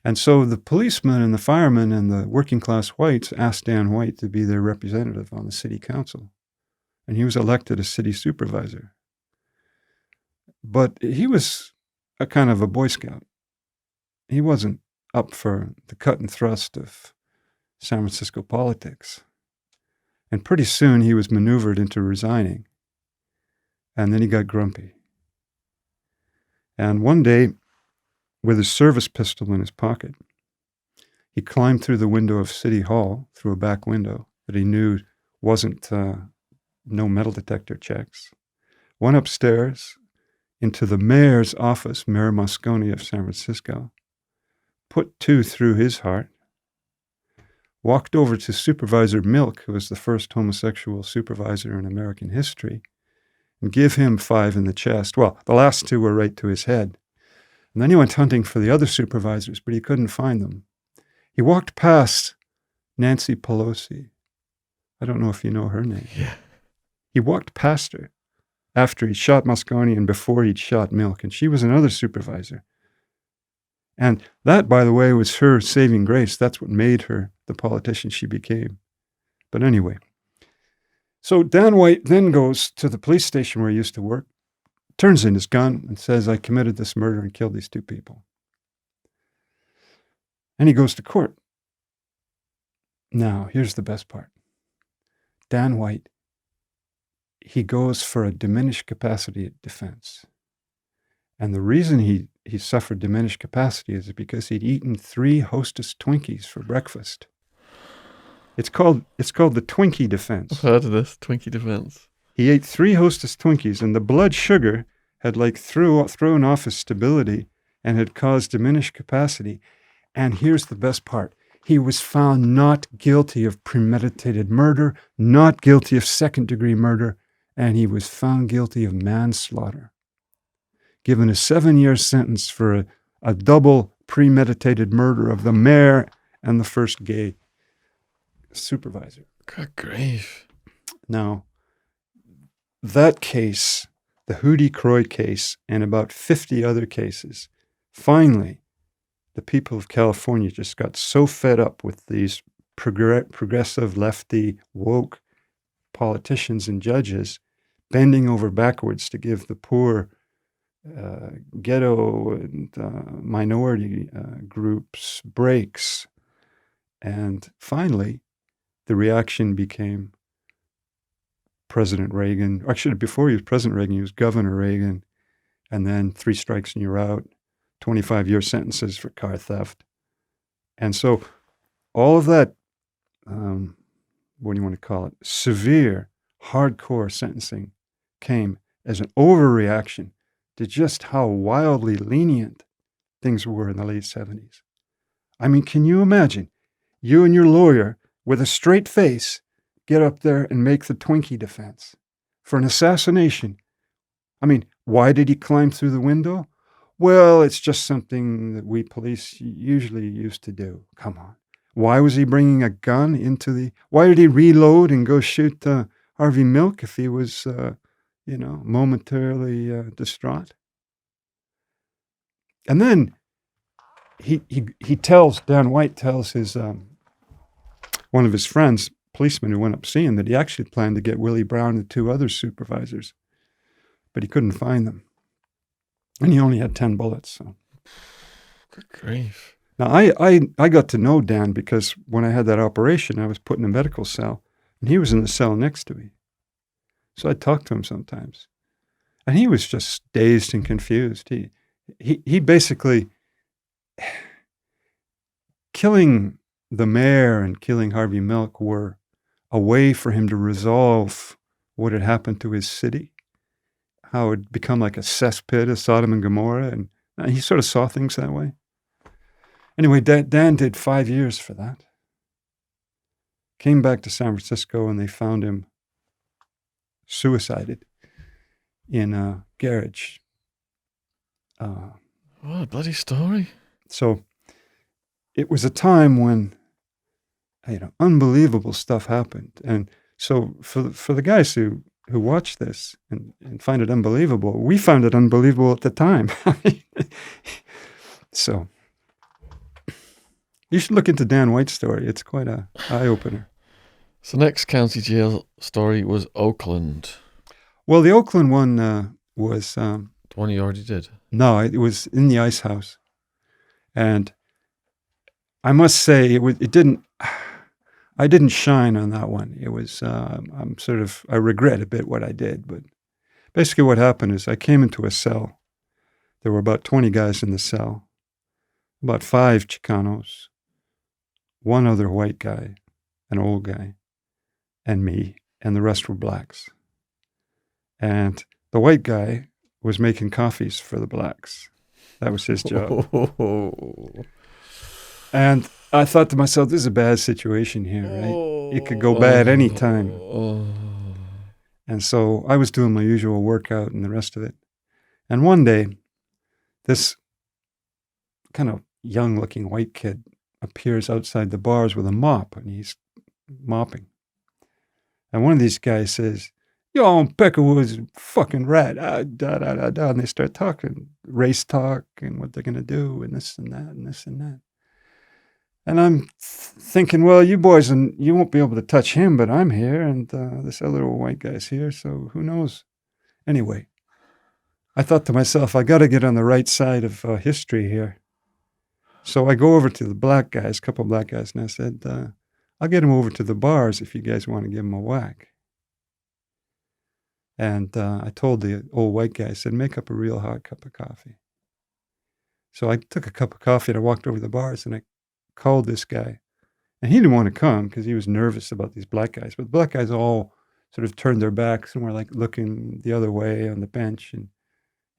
And so the policemen and the firemen and the working class whites asked Dan White to be their representative on the city council. And he was elected as city supervisor. But he was a kind of a Boy Scout. He wasn't up for the cut and thrust of San Francisco politics. And pretty soon he was maneuvered into resigning. And then he got grumpy. And one day, with his service pistol in his pocket, he climbed through the window of City Hall, through a back window that he knew wasn't no metal detector checks, went upstairs into the mayor's office, Mayor Moscone of San Francisco, put two through his heart, walked over to Supervisor Milk, who was the first homosexual supervisor in American history, and give him 5 in the chest. Well, the last 2 were right to his head. And then he went hunting for the other supervisors, but he couldn't find them. He walked past Nancy Pelosi. I don't know if you know her name. Yeah. He walked past her after he shot Moscone and before he'd shot Milk, and she was another supervisor. And that, by the way, was her saving grace. That's what made her the politician she became. But anyway, so Dan White then goes to the police station where he used to work, turns in his gun and says, I committed this murder and killed these 2 people. And he goes to court. Now, here's the best part. Dan White he goes for a diminished capacity defense. And the reason he suffered diminished capacity is because he'd eaten 3 Hostess Twinkies for breakfast. It's called the Twinkie Defense. I've heard of this, Twinkie Defense. He ate 3 Hostess Twinkies, and the blood sugar had thrown off his stability and had caused diminished capacity. And here's the best part. He was found not guilty of premeditated murder, not guilty of second-degree murder, and he was found guilty of manslaughter. Given a 7-year sentence for a double premeditated murder of the mayor and the first gay supervisor. Good grief. Now, that case, the Judy Croy case, and about 50 other cases, finally, the people of California just got so fed up with these progressive, lefty, woke politicians and judges bending over backwards to give the poor ghetto and minority groups breaks. And finally, the reaction became President Reagan. Actually, before he was President Reagan, he was Governor Reagan. And then 3 strikes and you're out, 25-year sentences for car theft. And so all of that, what do you want to call it, severe, hardcore sentencing came as an overreaction to just how wildly lenient things were in the late 70s. I mean, can you imagine you and your lawyer with a straight face get up there and make the Twinkie defense for an assassination? I mean, why did he climb through the window? Well, it's just something that we police usually used to do. Come on. Why was he bringing a gun why did he reload and go shoot Harvey Milk if he was, momentarily distraught? And then Dan White tells his, one of his friends, policeman who went up seeing him, that he actually planned to get Willie Brown and 2 other supervisors, but he couldn't find them. And he only had 10 bullets. So. Good grief. Now, I got to know Dan because when I had that operation, I was put in a medical cell, and he was in the cell next to me. So I'd talk to him sometimes. And he was just dazed and confused. He basically, killing the mayor and killing Harvey Milk were a way for him to resolve what had happened to his city, how it had become like a cesspit of Sodom and Gomorrah, and he sort of saw things that way. Anyway, Dan did 5 years for that. Came back to San Francisco, and they found him suicided in a garage. What a bloody story. So it was a time when, unbelievable stuff happened. And so for the guys who watch this and find it unbelievable, we found it unbelievable at the time. So you should look into Dan White's story. It's quite an eye-opener. So next county jail story was Oakland. Well, the Oakland one was... the one you already did? No, it was in the ice house. And I must say, I didn't shine on that one. It was, I regret a bit what I did. But basically what happened is I came into a cell. There were about 20 guys in the cell, about 5 Chicanos, 1 other white guy, an old guy, and me, and the rest were blacks. And the white guy was making coffees for the blacks. That was his job. And I thought to myself, this is a bad situation here, right? It could go bad any time. And so I was doing my usual workout and the rest of it. And one day, this kind of young-looking white kid appears outside the bars with a mop, and he's mopping. And one of these guys says, "Yo, Peckerwood's a fucking rat." And they start talking, race talk, and what they're going to do, and this and that, and this and that. And I'm thinking, well, you boys, and you won't be able to touch him, but I'm here, and this other old white guy's here, so who knows? Anyway, I thought to myself, I got to get on the right side of history here. So I go over to the black guys, a couple of black guys, and I said, I'll get him over to the bars if you guys want to give him a whack. And I told the old white guy, I said, make up a real hot cup of coffee. So I took a cup of coffee and I walked over to the bars and I called this guy. And he didn't want to come because he was nervous about these black guys. But the black guys all sort of turned their backs and were like looking the other way on the bench. And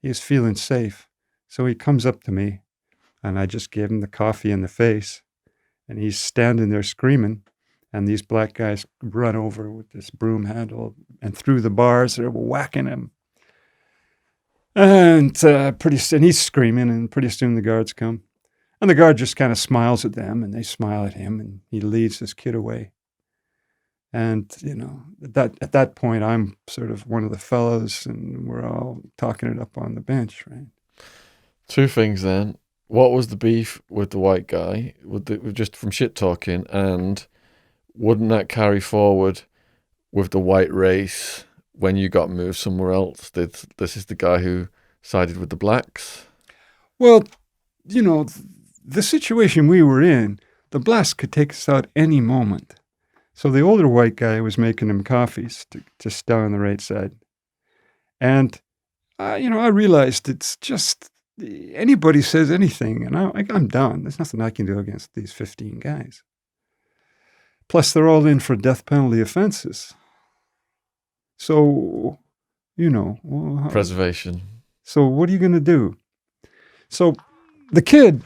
he was feeling safe. So he comes up to me and I just gave him the coffee in the face. And he's standing there screaming. And these black guys run over with this broom handle and through the bars. They're whacking him. And pretty soon he's screaming, and pretty soon the guards come. And the guard just kind of smiles at them, and they smile at him, and he leads this kid away. And, at that point, I'm sort of one of the fellows, and we're all talking it up on the bench, right? Two things then. What was the beef with the white guy, just from shit talking, and wouldn't that carry forward with the white race when you got moved somewhere else? This is the guy who sided with the blacks? Well, the situation we were in, the blacks could take us out any moment. So the older white guy was making them coffees to stay on the right side. And, I realized it's just anybody says anything, and I'm done. There's nothing I can do against these 15 guys. Plus, they're all in for death penalty offenses. So, Preservation. So what are you going to do? So the kid,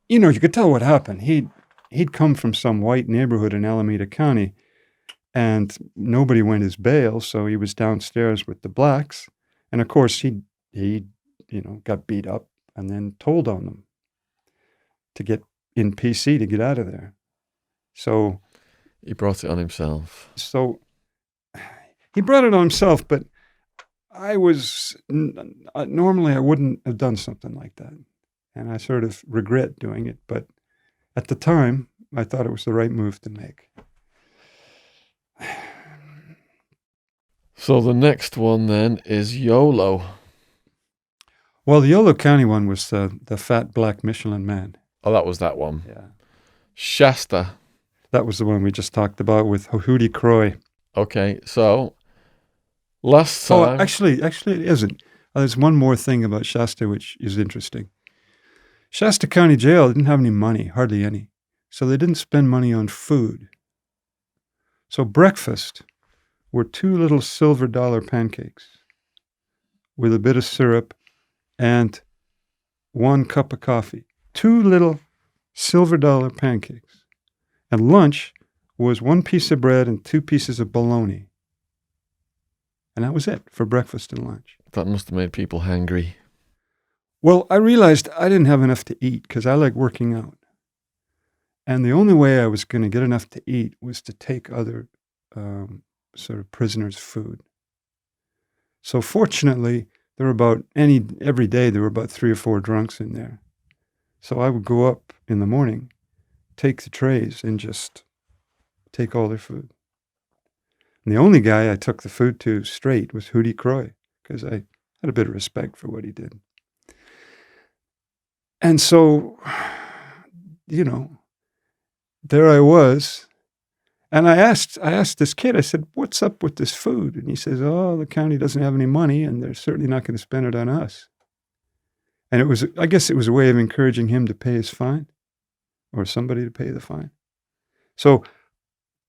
you could tell what happened. He'd come from some white neighborhood in Alameda County, and nobody went his bail, so he was downstairs with the blacks. And, of course, he got beat up and then told on them to get in PC to get out of there. So he brought it on himself. So he brought it on himself, but normally I wouldn't have done something like that. And I sort of regret doing it. But at the time, I thought it was the right move to make. So the next one then is YOLO. Well, the Yolo County one was the fat black Michelin man. Oh, that was that one. Yeah. Shasta. That was the one we just talked about with Judy Croy. Okay, so last time... Oh, actually, it isn't. There's one more thing about Shasta which is interesting. Shasta County Jail didn't have any money, hardly any. So they didn't spend money on food. So breakfast were 2 little silver dollar pancakes with a bit of syrup and 1 cup of coffee. 2 little silver dollar pancakes. And lunch was 1 piece of bread and 2 pieces of bologna. And that was it for breakfast and lunch. That must have made people hungry. Well, I realized I didn't have enough to eat because I like working out. And the only way I was going to get enough to eat was to take other sort of prisoners' food. So fortunately, there were every day there were about 3 or 4 drunks in there. So I would go up in the morning, take the trays, and just take all their food. And the only guy I took the food to straight was Judy Croy, because I had a bit of respect for what he did. And so, there I was. And I asked this kid, I said, what's up with this food? And he says, oh, the county doesn't have any money, and they're certainly not going to spend it on us. And I guess it was a way of encouraging him to pay his fine, or somebody to pay the fine. So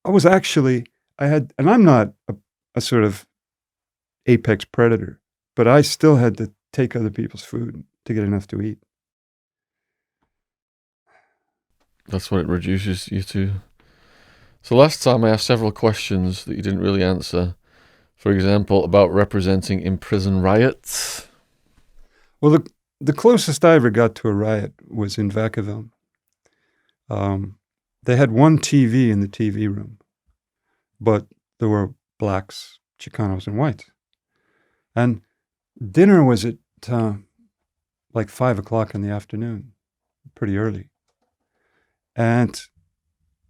and I'm not a sort of apex predator, but I still had to take other people's food to get enough to eat. That's what it reduces you to. So last time I asked several questions that you didn't really answer. For example, about representing in prison riots. Well, the closest I ever got to a riot was in Vacaville. They had 1 TV in the TV room, but there were blacks, Chicanos, and whites. And dinner was at like 5 o'clock in the afternoon, pretty early. And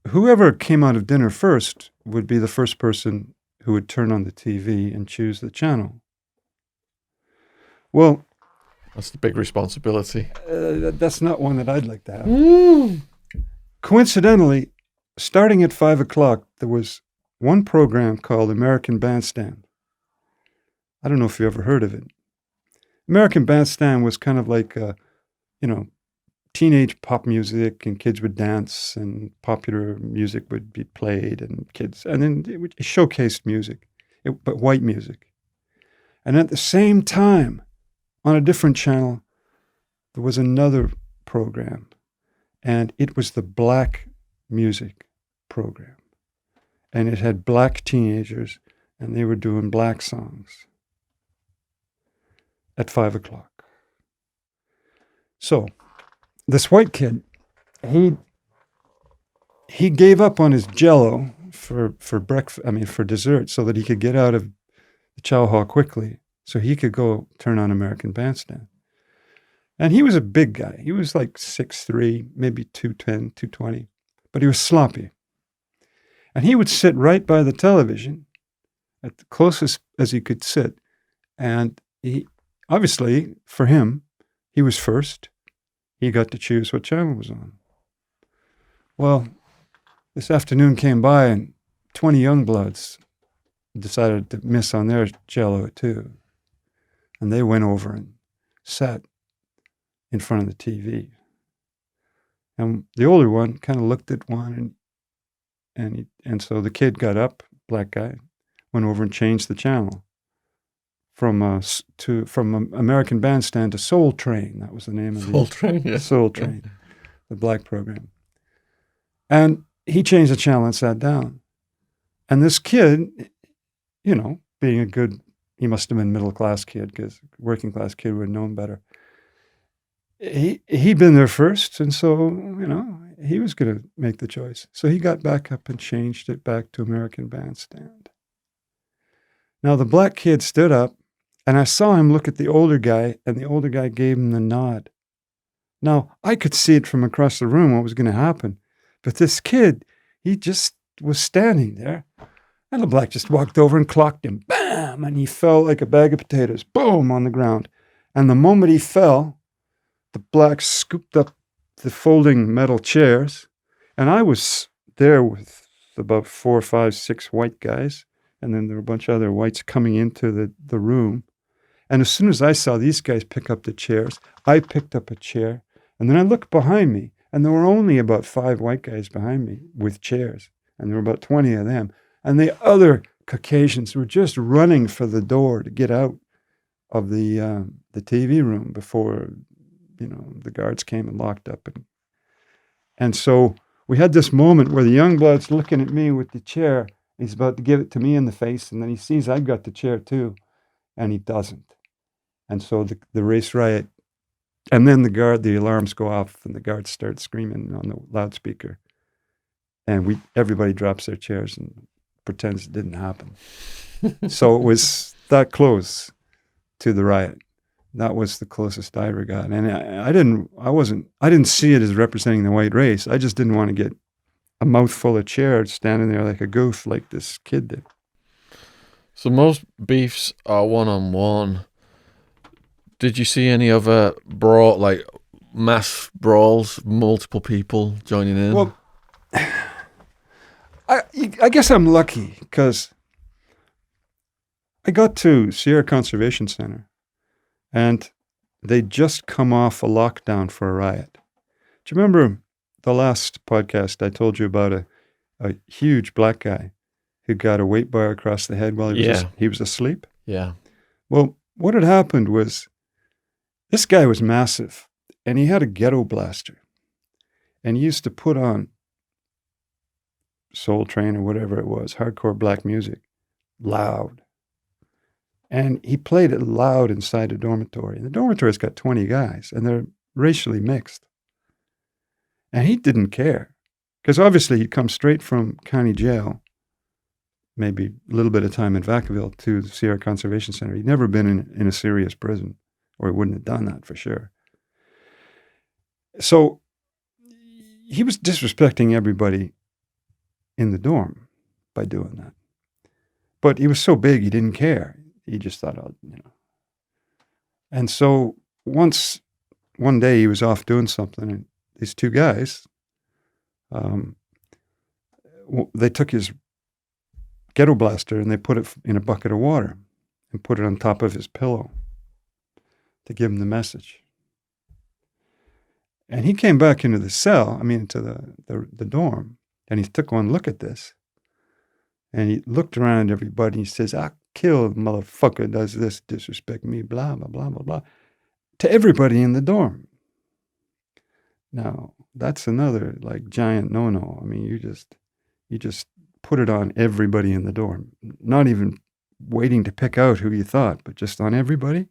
whoever came out of dinner first would be the first person who would turn on the TV and choose the channel. Well, that's the big responsibility. That's not one that I'd like to have. Coincidentally, starting at 5 o'clock, there was one program called American Bandstand. I don't know if you ever heard of it. American Bandstand was kind of like, teenage pop music, and kids would dance, and popular music would be played, and then it showcased music, but white music. And at the same time, on a different channel, there was another program, and it was the black music program. And it had black teenagers, and they were doing black songs at 5 o'clock. So this white kid, he gave up on his Jell-O for breakfast. For dessert, so that he could get out of the chow hall quickly, so he could go turn on American Bandstand. And he was a big guy. He was like 6'3", maybe 210, 220, but he was sloppy. And he would sit right by the television, at the closest as he could sit. And he, obviously, for him, he was first. He got to choose what channel was on. Well, this afternoon came by, and 20 young bloods decided to miss on their Jell-O too. And they went over and sat in front of the TV. And the older one kind of looked at one, and so the kid got up, black guy, went over and changed the channel from American Bandstand to Soul Train. That was the name of Soul Train, yeah. Soul Train, yeah. The black program. And he changed the channel and sat down. And this kid, being a good, he must have been a middle-class kid, because working-class kid would have known better. He'd been there first, and so, he was going to make the choice. So he got back up and changed it back to American Bandstand. Now, the black kid stood up, and I saw him look at the older guy, and the older guy gave him the nod. Now, I could see it from across the room what was going to happen, but this kid, he just was standing there, and the black just walked over and clocked him. Bam! And he fell like a bag of potatoes. Boom! On the ground. And the moment he fell, the black scooped up the folding metal chairs, and I was there with about 4, 5, 6 white guys, and then there were a bunch of other whites coming into the room. And as soon as I saw these guys pick up the chairs, I picked up a chair, and then I looked behind me, and there were only about 5 white guys behind me with chairs, and there were about 20 of them. And the other Caucasians were just running for the door to get out of the TV room before, the guards came and locked up. And so we had this moment where the young blood's looking at me with the chair. He's about to give it to me in the face, and then he sees I've got the chair too, and he doesn't. And so the race riot, and then the alarms go off, and the guards start screaming on the loudspeaker, and everybody drops their chairs and pretends it didn't happen. So it was that close to the riot. That was the closest I ever got, and I didn't see it as representing the white race. I just didn't want to get a mouthful of chairs standing there like a goof, like this kid did. So most beefs are one-on-one. Did you see any other mass brawls, multiple people joining in? Well, I guess I'm lucky, because I got to Sierra Conservation Center, and they'd just come off a lockdown for a riot. Do you remember the last podcast I told you about a huge black guy who got a weight bar across the head while he was asleep? Yeah. Well, what had happened was this guy was massive, and he had a ghetto blaster, and he used to put on Soul Train or whatever it was, hardcore black music, loud. And he played it loud inside a dormitory. And the dormitory's got 20 guys, and they're racially mixed. And he didn't care, because obviously he'd come straight from county jail, maybe a little bit of time in Vacaville, to the Sierra Conservation Center. He'd never been in a serious prison, or he wouldn't have done that for sure. So he was disrespecting everybody in the dorm by doing that. But he was so big, he didn't care. He just thought, And so one day he was off doing something, and these 2 guys, they took his ghetto blaster and they put it in a bucket of water, and put it on top of his pillow to give him the message. And he came back into the cell, into the dorm, and he took one look at this. And he looked around at everybody and he says, "I kill the motherfucker does this, disrespect me, blah, blah, blah, blah, blah," to everybody in the dorm. Now, that's another giant no-no. You just put it on everybody in the dorm, not even waiting to pick out who you thought, but just on everybody.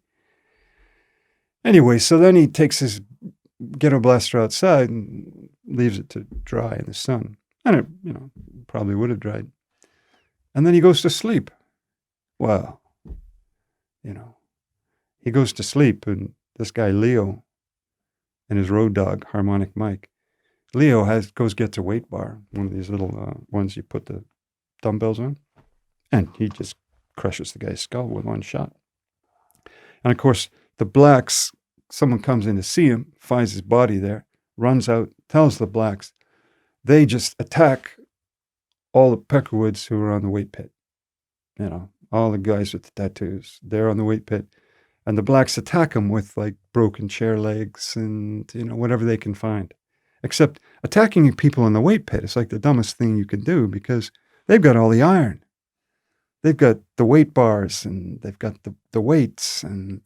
Anyway, so then he takes his ghetto blaster outside and leaves it to dry in the sun. And it, probably would have dried. And then he goes to sleep. Well, he goes to sleep, and this guy, Leo, and his road dog, Harmonic Mike. Leo gets a weight bar, one of these little ones you put the dumbbells on, and he just crushes the guy's skull with one shot. And of course, the blacks, someone comes in to see him, finds his body there, runs out, tells the blacks. They just attack all the Peckerwoods who are on the weight pit. All the guys with the tattoos, they're on the weight pit. And the blacks attack them with broken chair legs and, whatever they can find. Except attacking people in the weight pit is the dumbest thing you can do, because they've got all the iron. They've got the weight bars and they've got the weights. And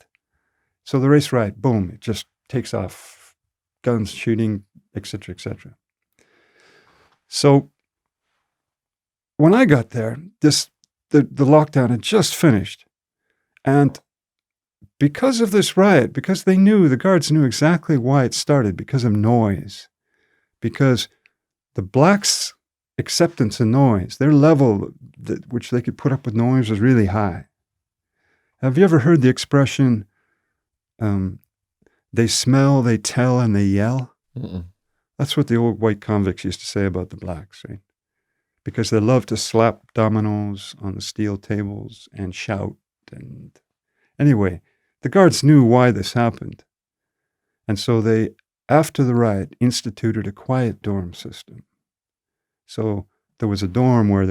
so the race riot, boom, it just takes off. Guns, shooting, etc., etc. So when I got there, the lockdown had just finished. And because of this riot, because the guards knew exactly why it started, because of noise, because the blacks' acceptance of noise, their level which they could put up with noise was really high. Have you ever heard the expression, they smell, they tell, and they yell? Mm-mm. That's what the old white convicts used to say about the blacks, right? Because they love to slap dominoes on the steel tables and shout. And anyway, the guards knew why this happened. And so they, after the riot, instituted a quiet dorm system. So there was a dorm where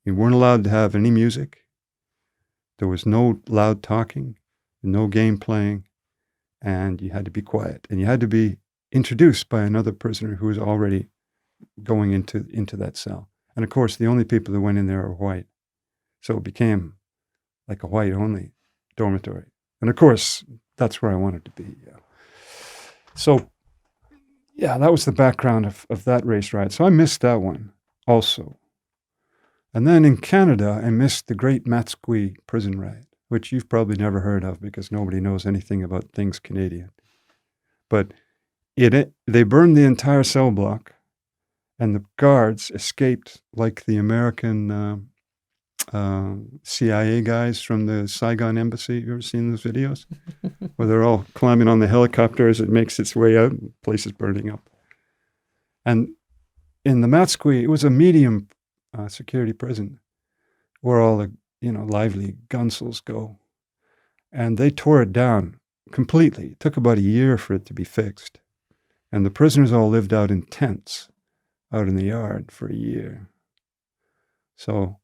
you weren't allowed to have any music. There was no loud talking, no game playing, and you had to be quiet. And you had to be introduced by another prisoner who was already going into that cell. And of course, the only people that went in there were white. So it became like a white-only dormitory. And of course, that's where I wanted to be. Yeah. So, yeah, that was the background of that race riot. So I missed that one also. And then in Canada, I missed the Great Matsqui prison riot, which you've probably never heard of because nobody knows anything about things Canadian. But they burned the entire cell block, and the guards escaped like the American CIA guys from the Saigon embassy. You ever seen those videos? Where they're all climbing on the helicopter as it makes its way out and the place is burning up. And in the Matsqui, it was a medium security prison where all the lively gunsels go. And they tore it down completely. It took about a year for it to be fixed. And the prisoners all lived out in tents out in the yard for a year. So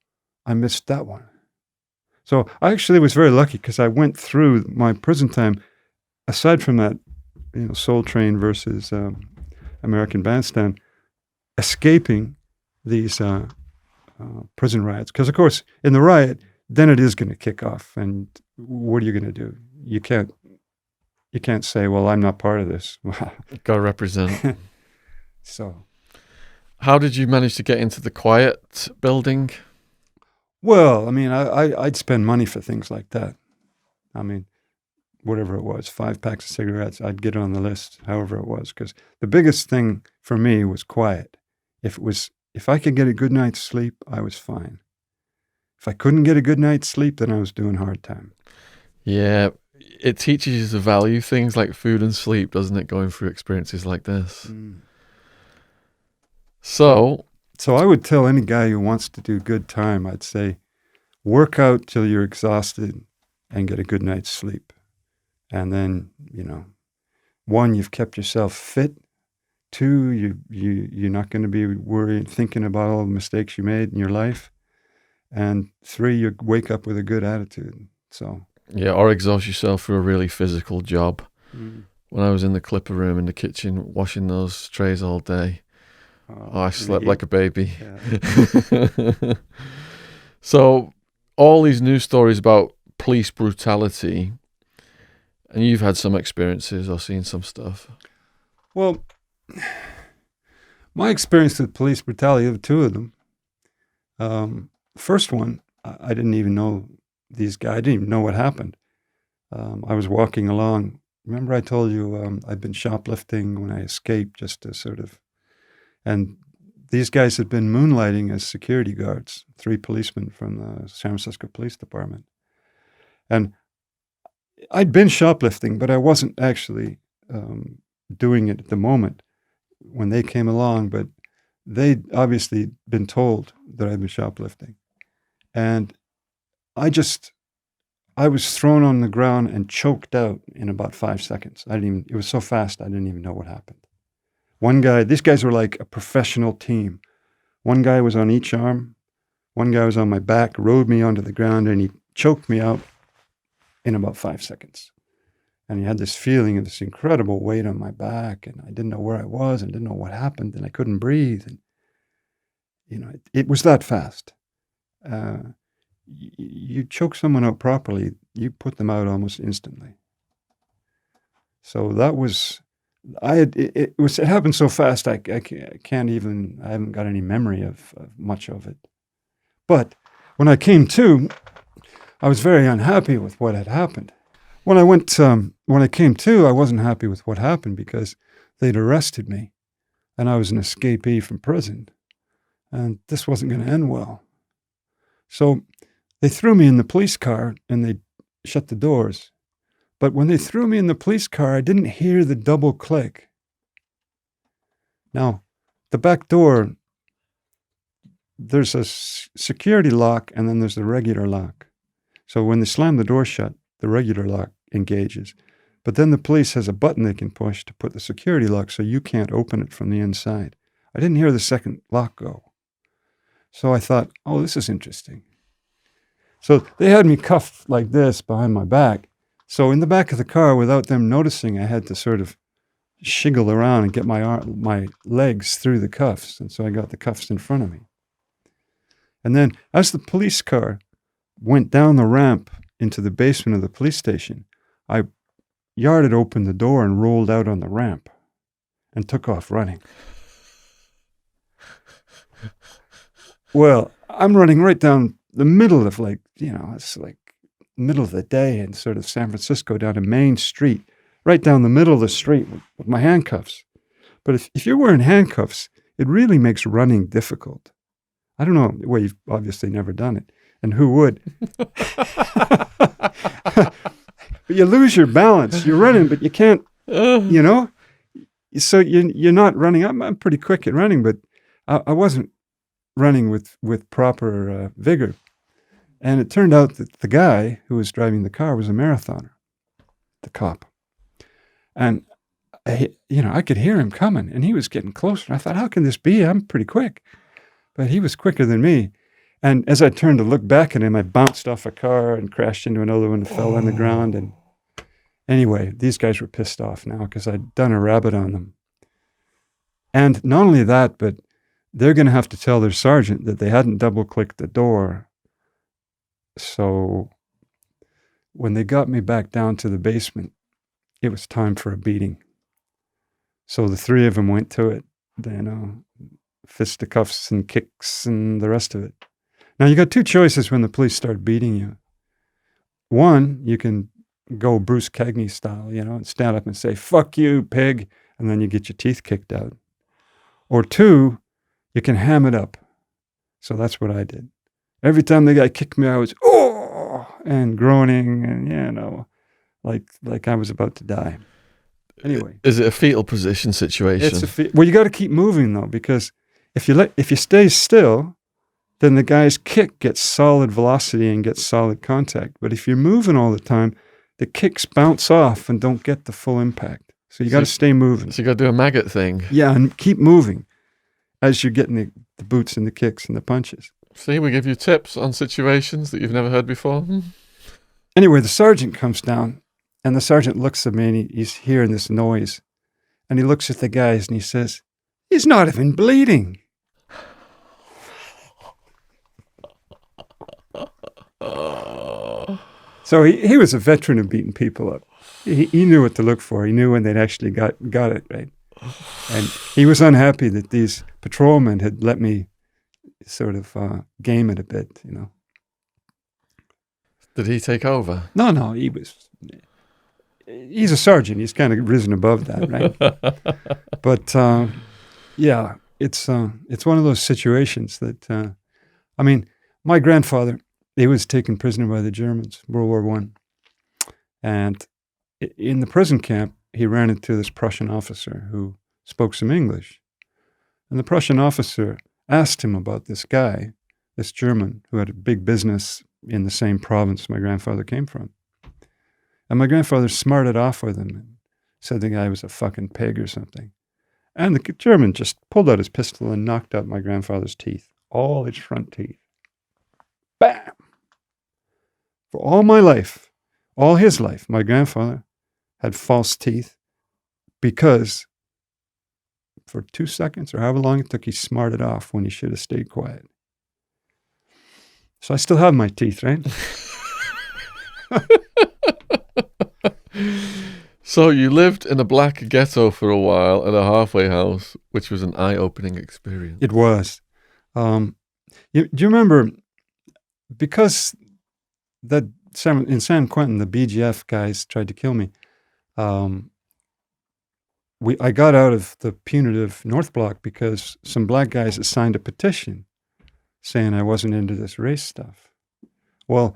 I missed that one. So I actually was very lucky because I went through my prison time, aside from that, Soul Train versus American Bandstand, escaping these prison riots. Because, of course, in the riot, then it is going to kick off. And what are you going to do? You can't say, well, I'm not part of this. Got to represent. So, how did you manage to get into the quiet building? Well, I'd spend money for things like that. Whatever it was, 5 packs of cigarettes, I'd get it on the list, however it was. Because the biggest thing for me was quiet. If I could get a good night's sleep, I was fine. If I couldn't get a good night's sleep, then I was doing hard time. Yeah, it teaches you to value things like food and sleep, doesn't it, going through experiences like this? Mm. So I would tell any guy who wants to do good time, I'd say, work out till you're exhausted and get a good night's sleep. And then, 1, you've kept yourself fit. 2, you're not going to be thinking about all the mistakes you made in your life. And 3, you wake up with a good attitude. So Yeah, or exhaust yourself for a really physical job. When I was in the clipper room in the kitchen washing those trays all day, I slept like a baby. Yeah. So, all these news stories about police brutality, and you've had some experiences or seen some stuff. Well, my experience with police brutality, I have two of them. First one, I didn't even know these guys. I didn't even know what happened. I was walking along. Remember I told you I'd been shoplifting when I escaped, just to sort of, and these guys had been moonlighting as security guards, 3 policemen from the San Francisco Police Department. And I'd been shoplifting, but I wasn't actually doing it at the moment when they came along, but they'd obviously been told that I'd been shoplifting. And I was thrown on the ground and choked out in about 5 seconds. It was so fast, I didn't even know what happened. One guy, these guys were like a professional team. One guy was on each arm. One guy was on my back, rode me onto the ground, and he choked me out in about 5 seconds. And he had this feeling of this incredible weight on my back, and I didn't know where I was and didn't know what happened, and I couldn't breathe. And, it was that fast. You choke someone out properly, you put them out almost instantly. So that was, it happened so fast, I haven't got any memory of much of it. But when I came to, I was very unhappy with what had happened. When I came to, I wasn't happy with what happened because they'd arrested me and I was an escapee from prison and this wasn't going to end well. So they threw me in the police car and they shut the doors. But when they threw me in the police car, I didn't hear the double click. Now, the back door, there's a security lock and then there's the regular lock. So when they slam the door shut, the regular lock engages. But then the police has a button they can push to put the security lock so you can't open it from the inside. I didn't hear the second lock go. So I thought, oh, this is interesting. So they had me cuffed like this behind my back. So in the back of the car, without them noticing, I had to sort of shiggle around and get my legs through the cuffs. And so I got the cuffs in front of me. And then as the police car went down the ramp into the basement of the police station, I yarded open the door and rolled out on the ramp and took off running. Well, I'm running right down the middle of it's like middle of the day in sort of San Francisco down a main street, right down the middle of the street with my handcuffs. But if you're wearing handcuffs, it really makes running difficult. I don't know, well, you've obviously never done it. And who would? But you lose your balance. You're running, but you can't, So you're not running. I'm pretty quick at running, but I wasn't running with proper vigor. And it turned out that the guy who was driving the car was a marathoner, the cop. And, I could hear him coming, and he was getting closer. And I thought, how can this be? I'm pretty quick. But he was quicker than me. And as I turned to look back at him, I bounced off a car and crashed into another one and fell on the ground. And anyway, these guys were pissed off now because I'd done a rabbit on them. And not only that, but they're going to have to tell their sergeant that they hadn't double-clicked the door. So when they got me back down to the basement, it was time for a beating. So the 3 of them went to it, fisticuffs and kicks and the rest of it. Now, you got 2 choices when the police start beating you. One, you can go Bruce Cagney style, and stand up and say, "Fuck you, pig," and then you get your teeth kicked out. Or 2, you can ham it up. So that's what I did. Every time the guy kicked me, I was, oh, and groaning and, like I was about to die. Anyway. Is it a fetal position situation? Well, you got to keep moving, though, because if you stay still, then the guy's kick gets solid velocity and gets solid contact. But if you're moving all the time, the kicks bounce off and don't get the full impact. So you got to stay moving. So you got to do a maggot thing. Yeah, and keep moving as you're getting the boots and the kicks and the punches. See, we give you tips on situations that you've never heard before. Anyway, the sergeant comes down, and the sergeant looks at me, and he's hearing this noise. And he looks at the guys, and he says, "He's not even bleeding." So he was a veteran of beating people up. He knew what to look for. He knew when they'd actually got it, right? And he was unhappy that these patrolmen had let me sort of game it a bit, you know. Did he take over? No, he's a sergeant. He's kind of risen above that, right? But yeah, it's one of those situations that, I mean, my grandfather, he was taken prisoner by the Germans, World War I. And in the prison camp, he ran into this Prussian officer who spoke some English. And the Prussian officer asked him about this guy, this German, who had a big business in the same province my grandfather came from. And my grandfather smarted off with him and said the guy was a fucking pig or something. And the German just pulled out his pistol and knocked out my grandfather's teeth, all his front teeth. Bam! For all my life, all his life, my grandfather had false teeth because for 2 seconds or however long it took, he smarted off when he should have stayed quiet. So I still have my teeth, right? So you lived in a black ghetto for a while at a halfway house, which was an eye-opening experience. It was. Do you remember, because in San Quentin, the BGF guys tried to kill me, I got out of the punitive North Block because some black guys had signed a petition saying I wasn't into this race stuff. Well,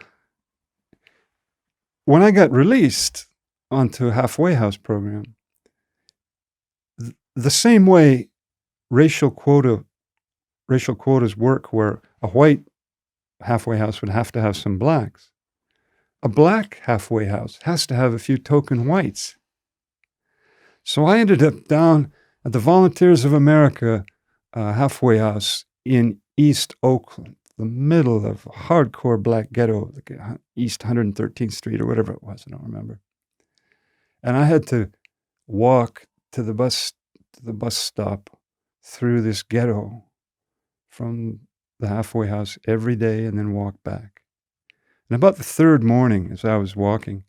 when I got released onto a halfway house program, the same way racial quotas work, where a white halfway house would have to have some blacks, a black halfway house has to have a few token whites. So I ended up down at the Volunteers of America halfway house in East Oakland, the middle of a hardcore black ghetto, like East 113th Street or whatever it was, I don't remember. And I had to walk to the bus stop through this ghetto from the halfway house every day and then walk back. And about the third morning, as I was walking,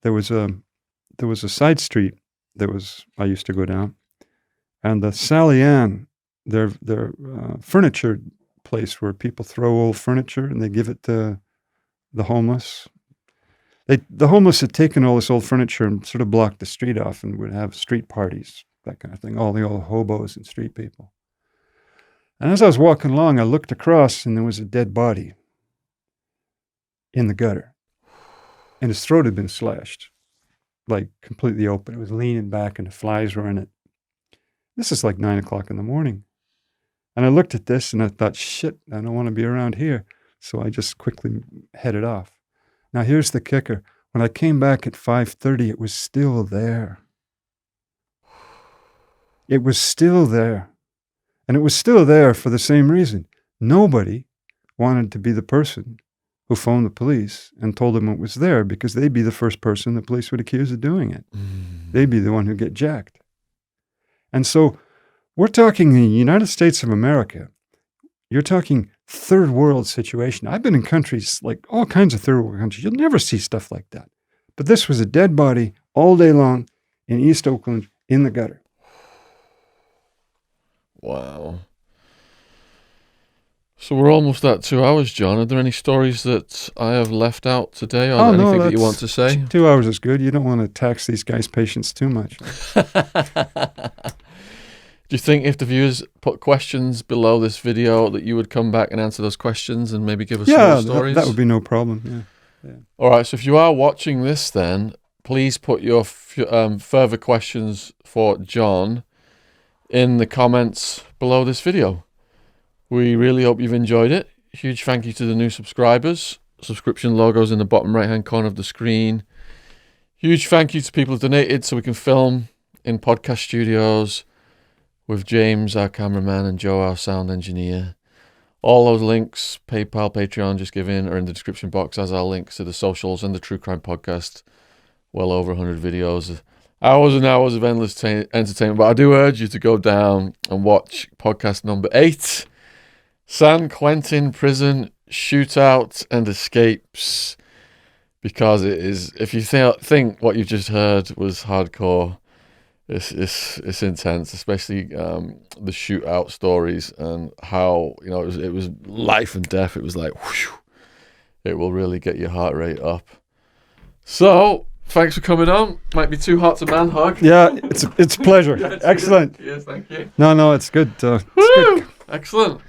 there was a side street I used to go down, and the Sally Ann, their furniture place where people throw old furniture and they give it to the homeless. The homeless had taken all this old furniture and sort of blocked the street off and would have street parties, that kind of thing, all the old hobos and street people. And as I was walking along, I looked across and there was a dead body in the gutter. And his throat had been slashed, like completely open. It was leaning back and the flies were in it. This is like 9 o'clock in the morning. And I looked at this and I thought, shit, I don't want to be around here. So I just quickly headed off. Now here's the kicker. When I came back at 5:30, it was still there. It was still there. And it was still there for the same reason. Nobody wanted to be the person who phoned the police and told them it was there, because they'd be the first person the police would accuse of doing it. They'd be the one who'd get jacked. And so we're talking the United States of America. You're talking third world situation. I've been in countries, like all kinds of third world countries. You'll never see stuff like that. But this was a dead body all day long in East Oakland in the gutter. Wow. So we're almost at 2 hours, John. Are there any stories that I have left out today, or anything that you want to say? 2 hours is good. You don't want to tax these guys' patience too much. Do you think if the viewers put questions below this video that you would come back and answer those questions and maybe give us more stories? That would be no problem. Yeah. All right, so if you are watching this then, please put your further questions for John in the comments below this video. We really hope you've enjoyed it. Huge thank you to the new subscribers. Subscription logo's in the bottom right-hand corner of the screen. Huge thank you to people who donated so we can film in podcast studios with James, our cameraman, and Joe, our sound engineer. All those links, PayPal, Patreon, just give in, are in the description box, as our links to the socials and the True Crime Podcast. Well over 100 videos. Hours and hours of endless entertainment. But I do urge you to go down and watch podcast number 8. San Quentin Prison Shootouts and Escapes. Because it is, if you think what you just heard was hardcore, it's intense, especially the shootout stories and how, you know, it was life and death. It was like, whoosh, it will really get your heart rate up. So, thanks for coming on. Might be too hot to man hug. Yeah, it's a pleasure. Excellent. Yes, thank you. No, it's good. It's good. Excellent.